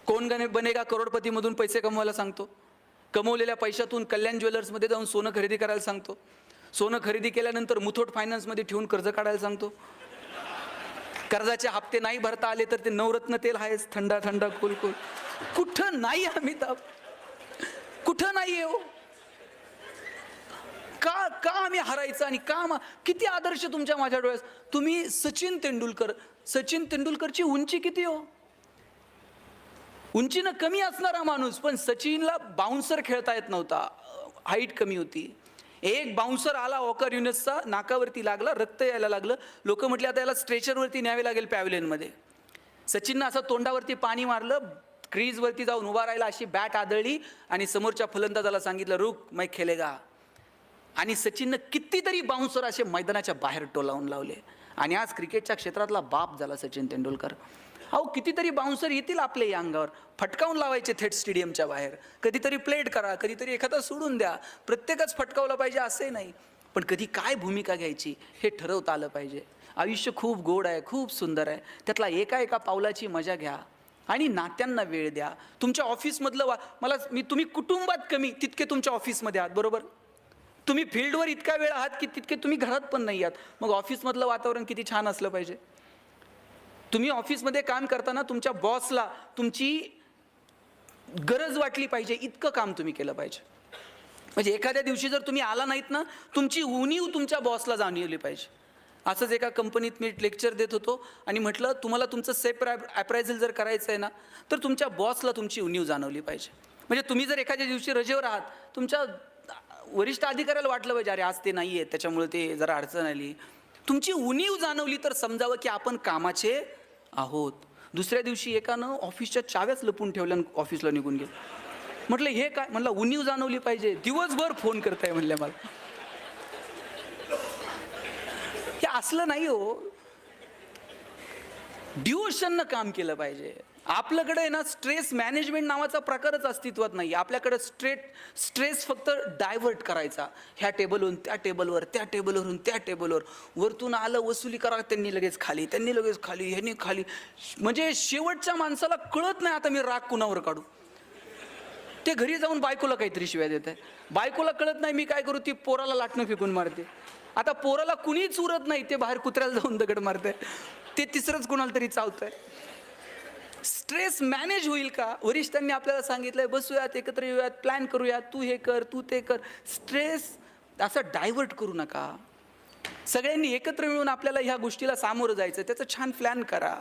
कोण बनेगा करोडपतीमधून पैसे कमवायला सांगतो, कमवलेल्या पैशातून कल्याण ज्वेलर्समध्ये जाऊन सोनं खरेदी करायला सांगतो, सोनं खरेदी केल्यानंतर मुथूट फायनान्समध्ये ठेवून कर्ज काढायला सांगतो, कर्जाचे हप्ते नाही भरता आले तर ते नवरत्न तेल आहेच, थंडा थंडा कुल कुल. कुठं नाही अमिताभ, कुठं नाही हो. का आम्ही हरायचं? आणि किती आदर्श तुमच्या माझ्या डोळ्यात. तुम्ही सचिन तेंडुलकरची उंची किती हो? उंचीनं कमी असणारा माणूस, पण सचिनला बाउन्सर खेळता येत नव्हता, हाईट कमी होती. एक बाउन्सर आला वॉकर युनिसचा, नाकावरती लागला, रक्त यायला लागलं. लोक म्हटले आता याला स्ट्रेचरवरती न्यावे लागेल पॅव्हलियनमध्ये. सचिननं असं तोंडावरती पाणी मारलं, क्रीजवरती जाऊन उभा राहिला, अशी बॅट आदळली आणि समोरच्या फलंदाजाला सांगितलं रुक मै खेलेगा. आणि सचिननं कितीतरी बाउन्सर असे मैदानाच्या बाहेर टोलावून लावले. आणि आज क्रिकेटच्या क्षेत्रातला बाप झाला सचिन तेंडुलकर. अहो कितीतरी बाउन्सर येतील आपल्या या अंगावर, फटकावून लावायचे थेट स्टेडियमच्या बाहेर. कधीतरी प्लेट करा, कधीतरी एखादा सोडून द्या, प्रत्येकच फटकावलं पाहिजे असे नाही. पण कधी काय भूमिका घ्यायची हे ठरवता आलं पाहिजे. आयुष्य खूप गोड आहे, खूप सुंदर आहे. त्यातला एका एका पावलाची मजा घ्या आणि नात्यांना वेळ द्या. तुमच्या ऑफिसमधलं तुम्ही कुटुंबात कमी तितके तुमच्या ऑफिसमध्ये आहात, बरोबर? तुम्ही फील्डवर इतका वेळ आहात की तितके तुम्ही घरात पण नाही आहात. मग ऑफिसमधलं वातावरण किती छान असलं पाहिजे. तुम्ही ऑफिसमध्ये काम करताना तुमच्या बॉसला तुमची गरज वाटली पाहिजे इतकं काम तुम्ही केलं पाहिजे. म्हणजे एखाद्या दिवशी जर तुम्ही आला नाहीत ना, तुमची उणीव तुमच्या बॉसला जाणवली पाहिजे. असंच एका कंपनीत मी लेक्चर देत होतो आणि म्हटलं तुम्हाला तुमचं सेल्फ अप्रायझल जर करायचं आहे ना, तर तुमच्या बॉसला तुमची उणीव जाणवली पाहिजे. म्हणजे तुम्ही जर एखाद्या दिवशी रजेवर आहात, तुमच्या वरिष्ठ अधिकाऱ्याला वाटलं पाहिजे अरे आज ते नाही आहेत त्याच्यामुळे ते जरा अडचण आली. तुमची उणीव जाणवली तर समजावं की आपण कामाचे आहोत. दुसऱ्या दिवशी एकानं ऑफिसच्या चाव्याच लपून ठेवल्या ऑफिसला निघून गेलं. म्हटलं हे काय? म्हणलं उणीव जाणवली पाहिजे, दिवसभर फोन करताय म्हणल्या मला. हे असलं नाही हो, डिवोशननं काम केलं पाहिजे. आपल्याकडे ना स्ट्रेस मॅनेजमेंट नावाचा प्रकारच अस्तित्वात नाही. आपल्याकडे स्ट्रेस फक्त डायव्हर्ट करायचा, ह्या टेबलवरून त्या टेबलवर, त्या टेबलवरून त्या टेबलवर, वरतून आलं वसुली करा, त्यांनी लगेच खाली, त्यांनी लगेच खाली, ह्यांनी खाली. म्हणजे शेवटच्या माणसाला कळत नाही आता मी राग कुणावर काढू. ते घरी जाऊन बायकोला काहीतरी शिव्या देत आहे, बायकोला कळत नाही मी काय करू, ती पोराला लाटणं फेकून मारते. आता पोराला कुणीच उरत नाही, ते बाहेर कुत्र्याला जाऊन दगड मारते, ते तिसरंच कुणाला तरी चावतंय. स्ट्रेस मॅनेज होईल का? वरिष्ठांनी आपल्याला सांगितलंय बसूयात, एकत्र येऊयात, प्लॅन करूयात, तू हे कर, तू ते कर. स्ट्रेस असं डायव्हर्ट करू नका. सगळ्यांनी एकत्र मिळून आपल्याला ह्या गोष्टीला सामोरं जायचं, त्याचं छान प्लॅन करा.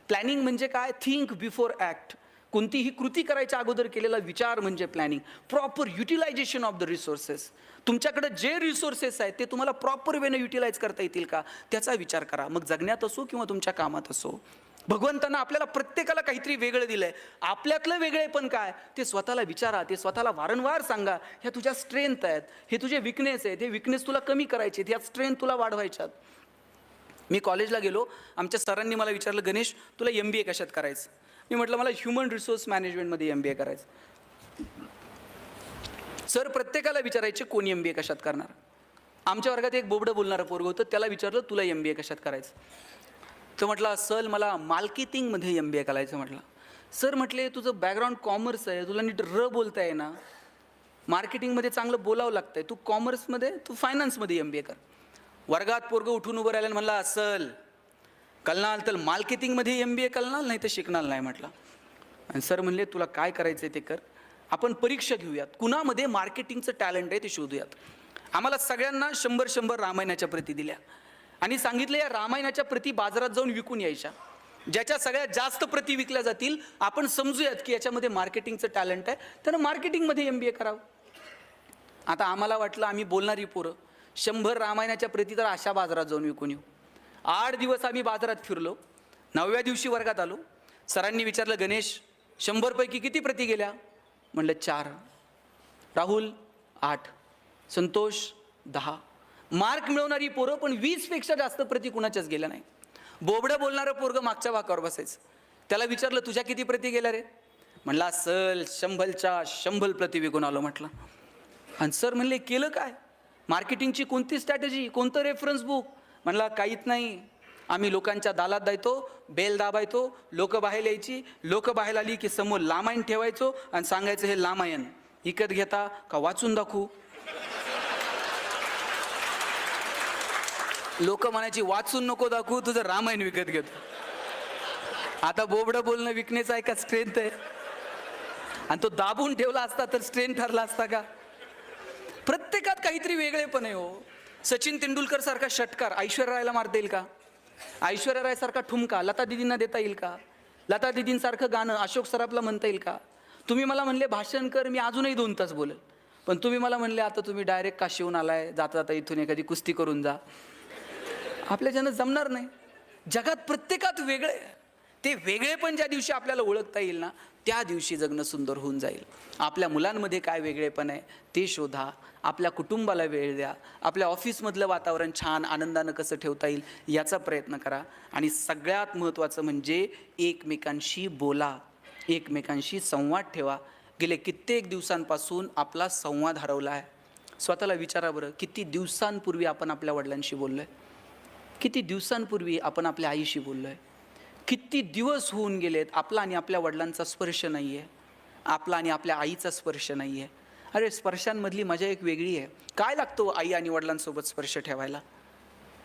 प्लॅनिंग म्हणजे काय? Think before act. कोणतीही कृती करायच्या अगोदर केलेला विचार म्हणजे planning. Proper utilization of the resources. तुमच्याकडे जे रिसोर्सेस आहेत ते तुम्हाला प्रॉपर वेने युटिलाइज करता येतील का त्याचा विचार करा. मग जगण्यात असो किंवा तुमच्या कामात असो. भगवंतानं आपल्याला प्रत्येकाला काहीतरी वेगळं दिलंय. आपल्यातलं वेगळे पण काय ते स्वतःला विचारा, ते स्वतःला वारंवार सांगा. ह्या तुझ्या स्ट्रेंथ आहेत, हे तुझे विकनेस आहेत, हे विकनेस तुला कमी करायचे, ह्या स्ट्रेंथ तुला वाढवायच्यात. मी कॉलेजला गेलो, आमच्या सरांनी मला विचारलं गणेश तुला MBA कशात करायचं? मी म्हटलं मला ह्युमन रिसोर्स मॅनेजमेंटमध्ये MBA करायचं. सर प्रत्येकाला विचारायचे कोण MBA कशात करणार. आमच्या वर्गात एक बोबडं बोलणारं पोरगं होतं, त्याला विचारलं तुला MBA कशात करायचं? तर म्हटलं सर मला मार्केटिंगमध्ये MBA करायचं. म्हटलं सर म्हटले तुझं बॅकग्राऊंड कॉमर्स आहे, तुला नीट बोलता आहे ना, मार्केटिंगमध्ये चांगलं बोलावं लागतंय, तू कॉमर्समध्ये तू फायनान्समध्ये MBA कर. वर्गात पोरगं उठून उभं राहिलं म्हणला असल कळणार तर मार्केटिंगमध्ये MBA कळणार, नाही तर शिकणार नाही. म्हटलं आणि सर म्हणले तुला काय करायचं ते कर, आपण परीक्षा घेऊयात, कुणामध्ये मार्केटिंगचं टॅलेंट आहे ते शोधूयात. आम्हाला सगळ्यांना 100 रामायणाच्या प्रती दिल्या आणि सांगितलं या रामायणाच्या प्रती बाजारात जाऊन विकून यायच्या. ज्याच्या सगळ्यात जास्त प्रती विकल्या जातील आपण समजूयात की याच्यामध्ये मार्केटिंगचं टॅलेंट आहे, त्यानं मार्केटिंगमध्ये MBA करावं. आता आम्हाला वाटलं आम्ही बोलणारी पोरं 100 रामायणाच्या प्रती तर अशा बाजारात जाऊन विकून येऊ. 8 दिवस आम्ही बाजारात फिरलो. 9व्या दिवशी वर्गात आलो. सरांनी विचारलं गणेश 100 पैकी किती प्रती गेल्या? म्हणलं 4. राहुल 8, संतोष 10. मार्क मिळवणारी पोरं पण 20 पेक्षा जास्त प्रती कुणाच्याच गेल्या नाही. बोबडं बोलणारं पोरगं मागच्या वाकावर बसायचं. त्याला विचारलं तुझ्या किती प्रती गेल्या रे? म्हणला सल 100च्या 100 प्रती विकून आलो. म्हटलं आणि सर म्हणले केलं काय? मार्केटिंगची कोणती स्ट्रॅटेजी, कोणतं रेफरन्स बुक? म्हणला काहीच नाही, आम्ही लोकांच्या दालात जायचो, बेल दाबायचो, लोक बाहेर यायची, लोक बाहेर आली की समोर लामायण ठेवायचो आणि सांगायचं हे लामायण विकत घेता का वाचून दाखवू? लोक म्हणायची वाचून नको दाखवू, तुझं रामायण विकत घेतो. आता बोबडं बोलणं विकनेस आहे का स्ट्रेंथ आहे? आणि तो दाबून ठेवला असता तर स्ट्रेंथ ठरला असता का? प्रत्येकात काहीतरी वेगळे पण आहे हो. सचिन तेंडुलकर सारखा षटकार ऐश्वर्या रायला मारता येईल का? ऐश्वर्या राय सारखा ठुमका लता दिदींना देता येईल का? लता दिदींसारखं गाणं अशोक सराफला म्हणता येईल का? तुम्ही मला म्हणले भाषण कर, मी अजूनही 2 तास बोलेल. पण तुम्ही मला म्हणले आता तुम्ही डायरेक्ट काशीहून आलाय, जाता जाता इथून एखादी कुस्ती करून जा. आपल्याच्यानं जमणार नाही. जगात प्रत्येकात वेगळे, ते वेगळेपण ज्या दिवशी आपल्याला ओळखता येईल ना, त्या दिवशी जगणं सुंदर होऊन जाईल. आपल्या मुलांमध्ये काय वेगळेपण आहे ते शोधा, आपल्या कुटुंबाला वेळ द्या, आपल्या ऑफिसमधलं वातावरण छान आनंदानं कसं ठेवता येईल याचा प्रयत्न करा. आणि सगळ्यात महत्त्वाचं म्हणजे एकमेकांशी बोला, एकमेकांशी संवाद ठेवा. गेले कित्येक दिवसांपासून आपला संवाद हरवला आहे. स्वतःला विचारा बरं, किती दिवसांपूर्वी आपण आपल्या वडिलांशी बोललो आहे, किती दिवसांपूर्वी आपण आपल्या आईशी बोललो आहे, किती दिवस होऊन गेलेत आपला आणि आपल्या वडिलांचा स्पर्श नाही आहे, आपला आणि आपल्या आईचा स्पर्श नाही आहे. अरे स्पर्शांमधली मजा एक वेगळी आहे. काय लागतो आई आणि वडिलांसोबत स्पर्श ठेवायला?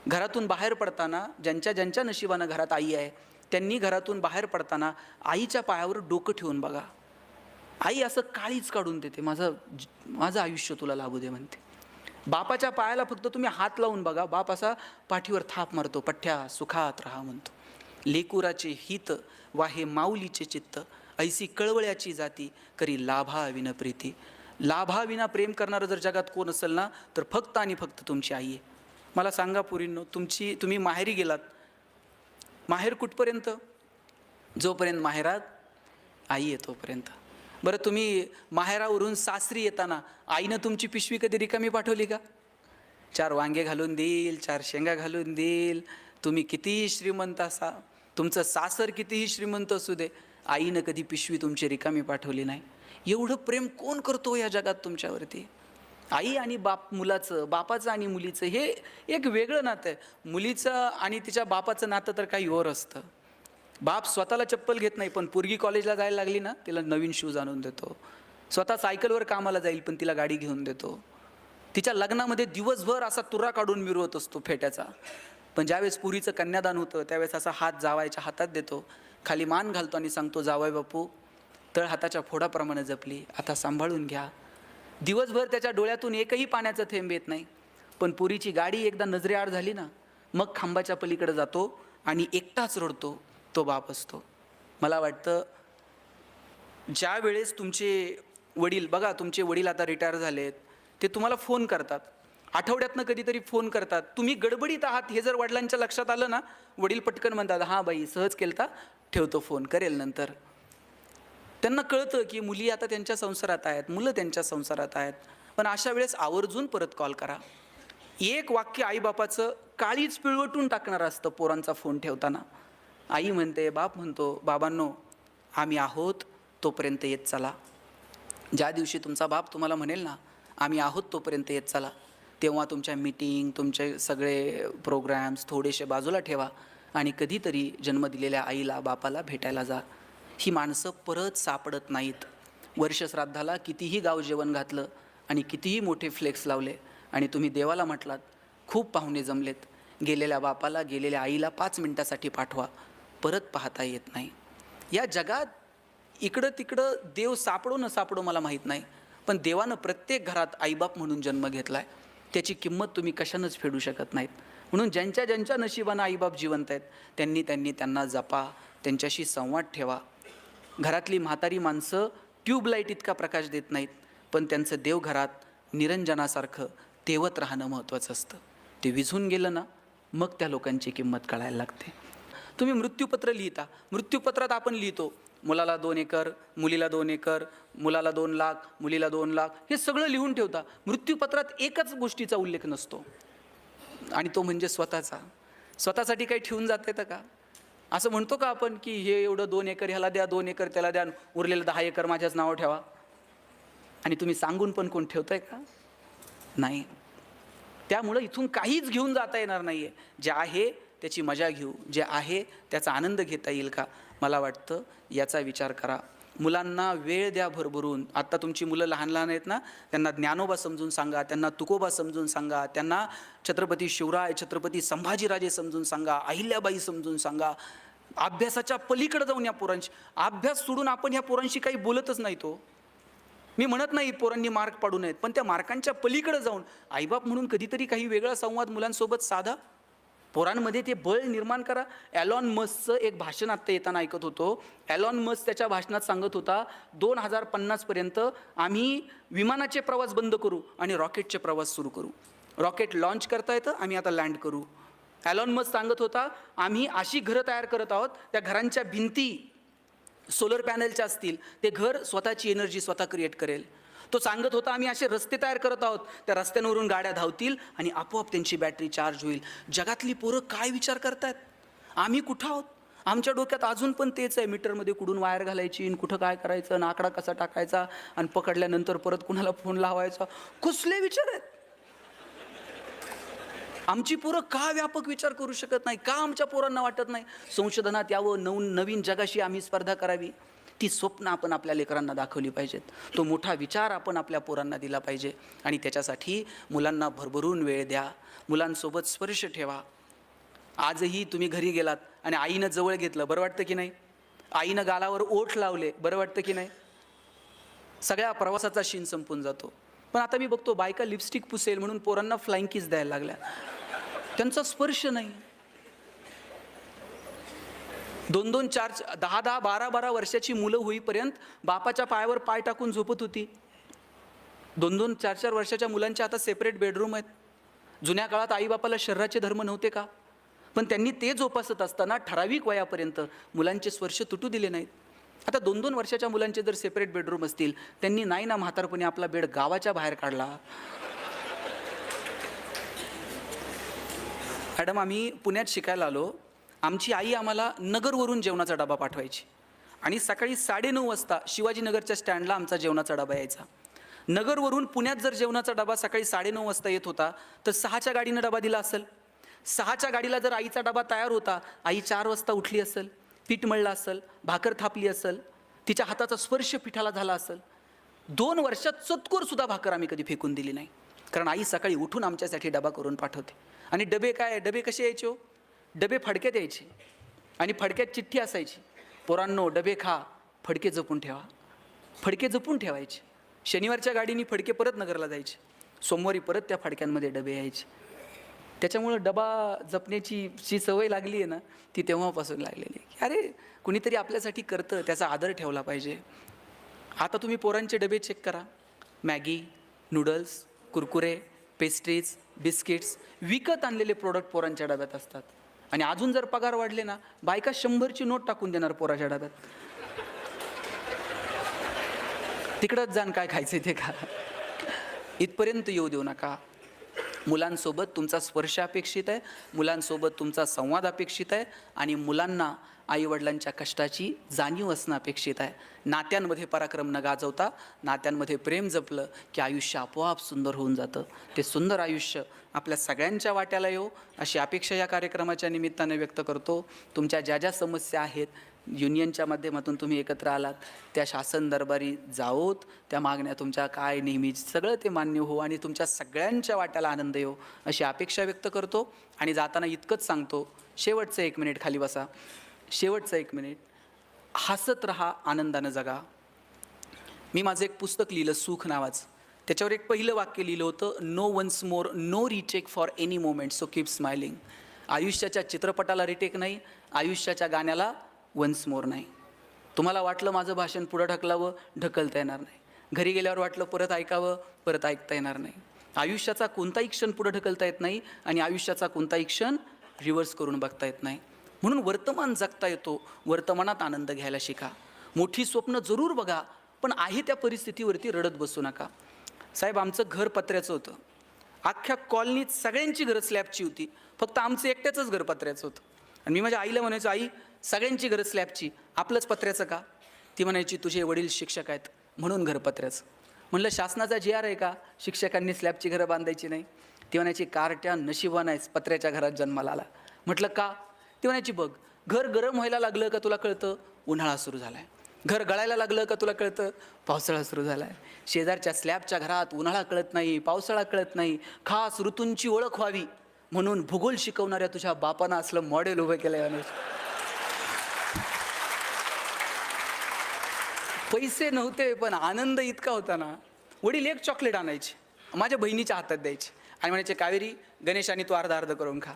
घरातून बाहेर पडताना ज्यांच्या ज्यांच्या नशिबानं घरात आई आहे त्यांनी घरातून बाहेर पडताना आईच्या पायावर डोकं ठेवून बघा. आई असं काळीच काढून देते, माझं आयुष्य तुला लाभू दे म्हणते. बापाच्या पायाला फक्त तुम्ही हात लावून बघा, बाप असा पाठीवर थाप मारतो, पठ्ठ्या सुखात राहा म्हणतो. लेकुराचे हित वाहे माऊलीचे चित्त, ऐसी कळवळ्याची जाती करी लाभाविन प्रीती. लाभाविना प्रेम करणारं जर जगात कोण असेल ना, तर फक्त आणि फक्त तुमची आई आहे. मला सांगा पोरींनो, तुम्ही माहेरी गेलात, माहेर कुठपर्यंत? जोपर्यंत माहेरात आई आहे तोपर्यंत. बरं, तुम्ही माहेरावरून सासरी येताना आईनं तुमची पिशवी कधी रिकामी पाठवली का? 4 वांगे घालून देईल, 4 शेंगा घालून देईल. तुम्ही कितीही श्रीमंत असा, तुमचं सासर कितीही श्रीमंत असू दे, आईनं कधी पिशवी तुमची रिकामी पाठवली नाही. एवढं प्रेम कोण करतो या जगात तुमच्यावरती? आई आणि बाप मुलाचं, बापाचं आणि मुलीचं हे एक वेगळं नातं आहे. मुलीचं आणि तिच्या बापाचं नातं तर काही और असतं. बाप स्वतःला चप्पल घेत नाही, पण पोरगी कॉलेजला जायला लागली ना, तिला नवीन शूज आणून देतो. स्वतः सायकलवर कामाला जाईल, पण तिला गाडी घेऊन देतो. तिच्या लग्नामध्ये दिवसभर असा तुरा काढून मिरवत असतो फेट्याचा, पण ज्यावेळेस पुरीचं कन्यादान होतं त्यावेळेस असा हात जावायच्या हातात देतो, खाली मान घालतो आणि सांगतो, जावई बापू तळ हाताच्या फोडाप्रमाणे जपली, आता सांभाळून घ्या. दिवसभर त्याच्या डोळ्यातून एकही पाण्याचं थेंब येत नाही, पण पुरीची गाडी एकदा नजरेआड झाली ना, मग खांबाच्या पलीकडे जातो आणि एकटाच रडतो. तो बाप असतो. मला वाटतं ज्या वेळेस तुमचे वडील, बघा तुमचे वडील आता रिटायर झालेत, ते तुम्हाला फोन करतात, आठवड्यातनं कधीतरी फोन करतात, तुम्ही गडबडीत आहात हे जर वडिलांच्या लक्षात आलं ना, वडील पटकन म्हणतात, हां बाई सहज केलता, ठेवतो फोन, करेल नंतर. त्यांना कळतं की मुली आता त्यांच्या संसारात आहेत, मुलं त्यांच्या संसारात आहेत, पण अशा वेळेस आवर्जून परत कॉल करा. एक वाक्य आईबापाचं काळीच पिळवटून टाकणारं असतं पोरांचा फोन ठेवताना. आई म्हणते, बाप म्हणतो, बाबांनो आम्ही आहोत तोपर्यंत येत चला. ज्या दिवशी तुमचा बाप तुम्हाला म्हणेल ना, आम्ही आहोत तोपर्यंत येत चला, तेव्हा तुमच्या मीटिंग, तुमचे सगळे प्रोग्रॅम्स थोडेसे बाजूला ठेवा आणि कधीतरी जन्म दिलेल्या आईला बापाला भेटायला जा. ही माणसं परत सापडत नाहीत. वर्षश्राद्धाला कितीही गाव जेवण घातलं आणि कितीही मोठे फ्लेक्स लावले आणि तुम्ही देवाला म्हटलात, खूप पाहुणे जमलेत, गेलेल्या बापाला, गेलेल्या आईला 5 मिनिटासाठी पाठवा, परत पाहता येत नाही. या जगात इकडं तिकडं देव सापडो न सापडो मला माहीत नाही, पण देवानं प्रत्येक घरात आईबाप म्हणून जन्म घेतला आहे. त्याची किंमत तुम्ही कशानंच फेडू शकत नाहीत. म्हणून ज्यांच्या ज्यांच्या नशिबानं आईबाप जिवंत आहेत त्यांना जपा, त्यांच्याशी संवाद ठेवा. घरातली म्हातारी माणसं ट्यूबलाईट इतका प्रकाश देत नाहीत, पण त्यांचं देवघरात निरंजनासारखं तेवत राहणं महत्त्वाचं असतं. ते विझून गेलं ना, मग त्या लोकांची किंमत कळायला लागते. तुम्ही मृत्यूपत्र लिहिता, मृत्यूपत्रात आपण लिहितो, मुलाला 2 एकर, मुलीला 2 एकर, मुलाला 2 लाख, मुलीला 2 लाख, हे सगळं लिहून ठेवता. मृत्यूपत्रात एकच गोष्टीचा उल्लेख नसतो, आणि तो म्हणजे स्वतःसाठी काही ठेवून जात येतं का? असं म्हणतो का आपण की हे एवढं 2 एकर ह्याला द्या, 2 एकर त्याला द्या, उरलेलं 10 एकर माझ्याच नावावर ठेवा? आणि तुम्ही सांगून पण कोण ठेवतंय का? नाही. त्यामुळं इथून काहीच घेऊन जाता येणार नाही आहे. जे आहे त्याची मजा घेऊ, जे आहे त्याचा आनंद घेता येईल का, मला वाटतं याचा विचार करा. मुलांना वेळ द्या भरभरून. आत्ता तुमची मुलं लहान लहान आहेत ना, त्यांना ज्ञानोबा समजून सांगा, त्यांना तुकोबा समजून सांगा, त्यांना छत्रपती शिवराय, छत्रपती संभाजीराजे समजून सांगा, अहिल्याबाई समजून सांगा. अभ्यासाच्या पलीकडे जाऊन या पोरांशी, अभ्यास सोडून आपण ह्या पोरांशी काही बोलतच नाही. तो मी म्हणत नाही पोरांनी मार्क पाडू नयेत, पण त्या मार्कांच्या पलीकडे जाऊन आईबाप म्हणून कधीतरी काही वेगळा संवाद मुलांसोबत साधा. पोरांमध्ये ते बळ निर्माण करा. ॲलॉन मस्कचं एक भाषण आत्ता येताना ऐकत होतो. ॲलॉन मस्क त्याच्या भाषणात सांगत होता, 2050पर्यंत आम्ही विमानाचे प्रवास बंद करू आणि रॉकेटचे प्रवास सुरू करू. रॉकेट लॉन्च करता येतं, आम्ही आता लँड करू. ॲलॉन मस्क सांगत होता, आम्ही अशी घरं तयार करत आहोत, त्या घरांच्या भिंती सोलर पॅनलच्या असतील, ते घर स्वतःची एनर्जी स्वतः क्रिएट करेल. तो सांगत होता, आम्ही असे रस्ते तयार करत आहोत, त्या रस्त्यांवरून गाड्या धावतील आणि आपोआप त्यांची बॅटरी चार्ज होईल. जगातली पोरं काय विचार करतायत? आम्ही कुठं आहोत? आमच्या डोक्यात अजून पण तेच आहे, मीटरमध्ये कुठून वायर घालायची आणि कुठं काय करायचं आणि आकडा कसा टाकायचा आणि पकडल्यानंतर परत कुणाला फोन लावायचा. कसले विचार आहेत? आमची पोरं का व्यापक विचार करू शकत नाही? का आमच्या पोरांना वाटत नाही संशोधनात यावं, नवीन जगाशी आम्ही स्पर्धा करावी? ती स्वप्न आपण आपल्या लेकरांना दाखवली पाहिजेत. तो मोठा विचार आपण आपल्या पोरांना दिला पाहिजे आणि त्याच्यासाठी मुलांना भरभरून वेळ द्या, मुलांसोबत स्पर्श ठेवा. आजही तुम्ही घरी गेलात आणि आईनं जवळ घेतलं, बरं वाटतं की नाही? आईनं गालावर ओठ लावले, बरं वाटतं की नाही? सगळ्या प्रवासाचा शीन संपून जातो. पण आता मी बघतो बायका लिपस्टिक पुसेल म्हणून पोरांना फ्लाइंग किस द्यायला लागल्या. त्यांचा स्पर्श नाही. 2-2, 4, 10-10, 12-12 वर्षाची मुलं होईपर्यंत बापाच्या पायावर पाय टाकून झोपत होती. 2-2, 4-4 वर्षाच्या मुलांच्या आता सेपरेट बेडरूम आहेत. जुन्या काळात आईबापाला शरीराचे धर्म नव्हते का? पण त्यांनी ते जोपासत असताना ठराविक वयापर्यंत मुलांचे स्पर्श तुटू दिले नाहीत. आता 2-2 वर्षाच्या मुलांचे जर सेपरेट बेडरूम असतील, त्यांनी नाही ना म्हातारपणी आपला बेड गावाच्या बाहेर काढला. मॅडम, आम्ही पुण्यात शिकायला आलो. आमची आई आम्हाला नगरवरून जेवणाचा डबा पाठवायची आणि सकाळी 9:30 वाजता शिवाजीनगरच्या स्टँडला आमचा जेवणाचा डबा यायचा. नगरवरून पुण्यात जर जेवणाचा डबा सकाळी 9:30 वाजता येत होता, तर 6च्या गाडीनं डबा दिला असेल. 6च्या गाडीला जर आईचा डबा तयार होता, आई 4 वाजता उठली असेल, पीठ मळलं असेल, भाकर थापली असेल, तिच्या हाताचा स्पर्श पिठाला झाला असेल. 2 वर्षात चतकोरसुद्धा भाकर आम्ही कधी फेकून दिली नाही, कारण आई सकाळी उठून आमच्यासाठी डबा करून पाठवते. आणि डबे कसे यायचे हो? डबे फडक्यात यायचे आणि फडक्यात चिठ्ठी असायची, पोरांनो डबे खा, फडके जपून ठेवा. फडके जपून ठेवायचे. शनिवारच्या गाडीने फडके परत नगरला जायचे, सोमवारी परत त्या फडक्यांमध्ये डबे यायचे. त्याच्यामुळं डबा जपण्याची जी सवय लागली आहे ना, ती तेव्हापासून लागलेली आहे. अरे कुणीतरी आपल्यासाठी करतं, त्याचा आदर ठेवला पाहिजे. आता तुम्ही पोरांचे डबे चेक करा. Maggi, noodles, Kurkure, pastries, biscuits, विकत आणलेले प्रोडक्ट पोरांच्या डब्यात असतात. आणि अजून जर पगार वाढले ना, बायका 100ची नोट टाकून देणार पोराच्या डब्यात. तिकडंच जाण काय खायचं ते खा. इथपर्यंत येऊ देऊ नका. मुलांसोबत तुमचा स्पर्श अपेक्षित आहे, मुलांसोबत तुमचा संवाद अपेक्षित आहे आणि मुलांना आईवडिलांच्या कष्टाची जाणीव असणं अपेक्षित आहे. नात्यांमध्ये पराक्रम न गाजवता नात्यांमध्ये प्रेम जपलं की आयुष्य आपोआप सुंदर होऊन जातं. ते सुंदर आयुष्य आपल्या सगळ्यांच्या वाट्याला येऊ अशी अपेक्षा या कार्यक्रमाच्या निमित्ताने व्यक्त करतो. तुमच्या ज्या ज्या समस्या आहेत, युनियनच्या माध्यमातून तुम्ही एकत्र आलात, त्या शासन दरबारी जाओत. त्या मागण्या तुमच्या काय नेहमी सगळं ते मान्य हो आणि तुमच्या सगळ्यांच्या वाट्याला आनंद येऊ अशी अपेक्षा व्यक्त करतो. आणि जाताना इतकंच सांगतो, शेवटचं 1 मिनिट खाली बसा. शेवटचं 1 मिनिट, हसत राहा, आनंदानं जगा. मी माझं एक पुस्तक लिहिलं, सुख नावाचं. त्याच्यावर एक पहिलं वाक्य लिहिलं होतं, no once more, no retake for any moment, so keep smiling. आयुष्याच्या चित्रपटाला रिटेक नाही, आयुष्याच्या गाण्याला वन्स मोर नाही. तुम्हाला वाटलं माझं भाषण पुढं ढकलावं, ढकलता येणार नाही. घरी गेल्यावर वाटलं परत ऐकावं, परत ऐकता येणार नाही. आयुष्याचा कोणताही क्षण पुढं ढकलता येत नाही आणि आयुष्याचा कोणताही क्षण रिव्हर्स करून बघता येत नाही. म्हणून वर्तमान जगता येतो, वर्तमानात आनंद घ्यायला शिका. मोठी स्वप्न जरूर बघा, पण आहे त्या परिस्थितीवरती रडत बसू नका. साहेब, आमचं घर पत्र्याचं होतं. अख्ख्या कॉलनीत सगळ्यांची घरं स्लॅबची होती, फक्त आमचं एकट्याचंच घर पत्र्याचं होतं. आणि मी माझ्या आईला म्हणायचो, आई सगळ्यांची घरं स्लॅबची, आपलंच पत्र्याचं का? ती म्हणायची, तुझे वडील शिक्षक आहेत म्हणून घर पत्र्याचं. म्हणलं, शासनाचा GR आहे का शिक्षकांनी स्लॅबची घरं बांधायची नाही? ती म्हणायची, कारट्या नशिबान आहेस, पत्र्याच्या घरात जन्माला आला. म्हटलं का? ती म्हणायची, बघ, घर गरम व्हायला लागलं का तुला कळतं, उन्हाळा सुरू झाला आहे. घर गळायला लागलं का तुला कळतं, पावसाळा सुरू झाला आहे. शेजारच्या स्लॅबच्या घरात उन्हाळा कळत नाही, पावसाळा कळत नाही. खास ऋतूंची ओळख व्हावी म्हणून भूगोल शिकवणाऱ्या तुझ्या बापानं असलं मॉडेल उभं केलं आहे. अनुज, पैसे नव्हते पण आनंद इतका होता ना. वडील एक चॉकलेट आणायचे, माझ्या बहिणीच्या हातात द्यायचे आणि म्हणायचे, कावेरी गणेश आणि तू अर्धा अर्ध करून खा.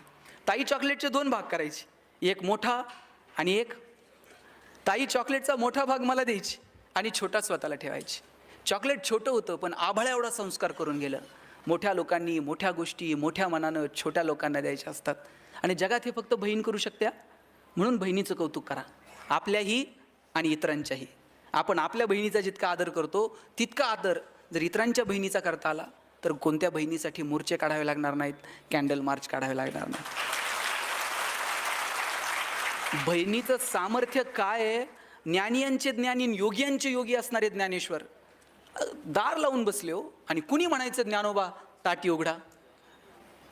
ताई चॉकलेटचे 2 भाग करायचे, एक मोठा आणि एक. ताई चॉकलेटचा मोठा भाग मला द्यायची आणि छोटा स्वतःला ठेवायची. चॉकलेट छोटं होतं पण आभाळा एवढा संस्कार करून गेलं. मोठ्या लोकांनी मोठ्या गोष्टी मोठ्या मनानं छोट्या लोकांना द्यायच्या असतात. आणि जगात हे फक्त बहीण करू शकते. म्हणून बहिणीचं कौतुक करा, आपल्याही आणि इतरांच्याही. आपण आपल्या बहिणीचा जितका आदर करतो तितका आदर जर इतरांच्या बहिणीचा करता आला तर कोणत्या बहिणीसाठी मोर्चे काढावे लागणार नाहीत, कॅन्डल मार्च काढावे लागणार नाहीत. बहिणीचं सामर्थ्य काय आहे? ज्ञानियांचे ज्ञानी, योगियांचे योगी असणारे ज्ञानेश्वर दार लावून बसले हो, आणि कुणी म्हणायचं ज्ञानोबा ताटी उघडा.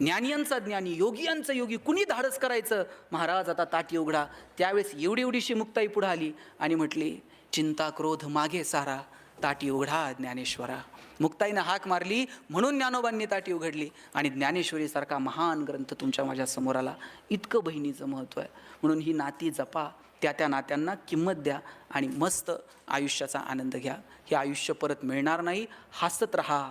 ज्ञानियांचा ज्ञानी, योगियांचा योगी, कुणी धाडस करायचं महाराज आता ताटी उघडा. त्यावेळेस एवढी एवढीशी मुक्ताई पुढे आली आणि म्हटली चिंता क्रोध मागे सारा, ताटी उघडा ज्ञानेश्वरा. मुक्ताईनं हाक मारली म्हणून ज्ञानोबांनी ताटी उघडली, आणि ज्ञानेश्वरीसारखा महान ग्रंथ तुमच्या माझ्या समोर आला. इतकं बहिणीचं महत्त्व आहे. म्हणून ही नाती जपा, त्या नात्यांना किंमत द्या आणि मस्त आयुष्याचा आनंद घ्या. हे आयुष्य परत मिळणार नाही. हसत राहा,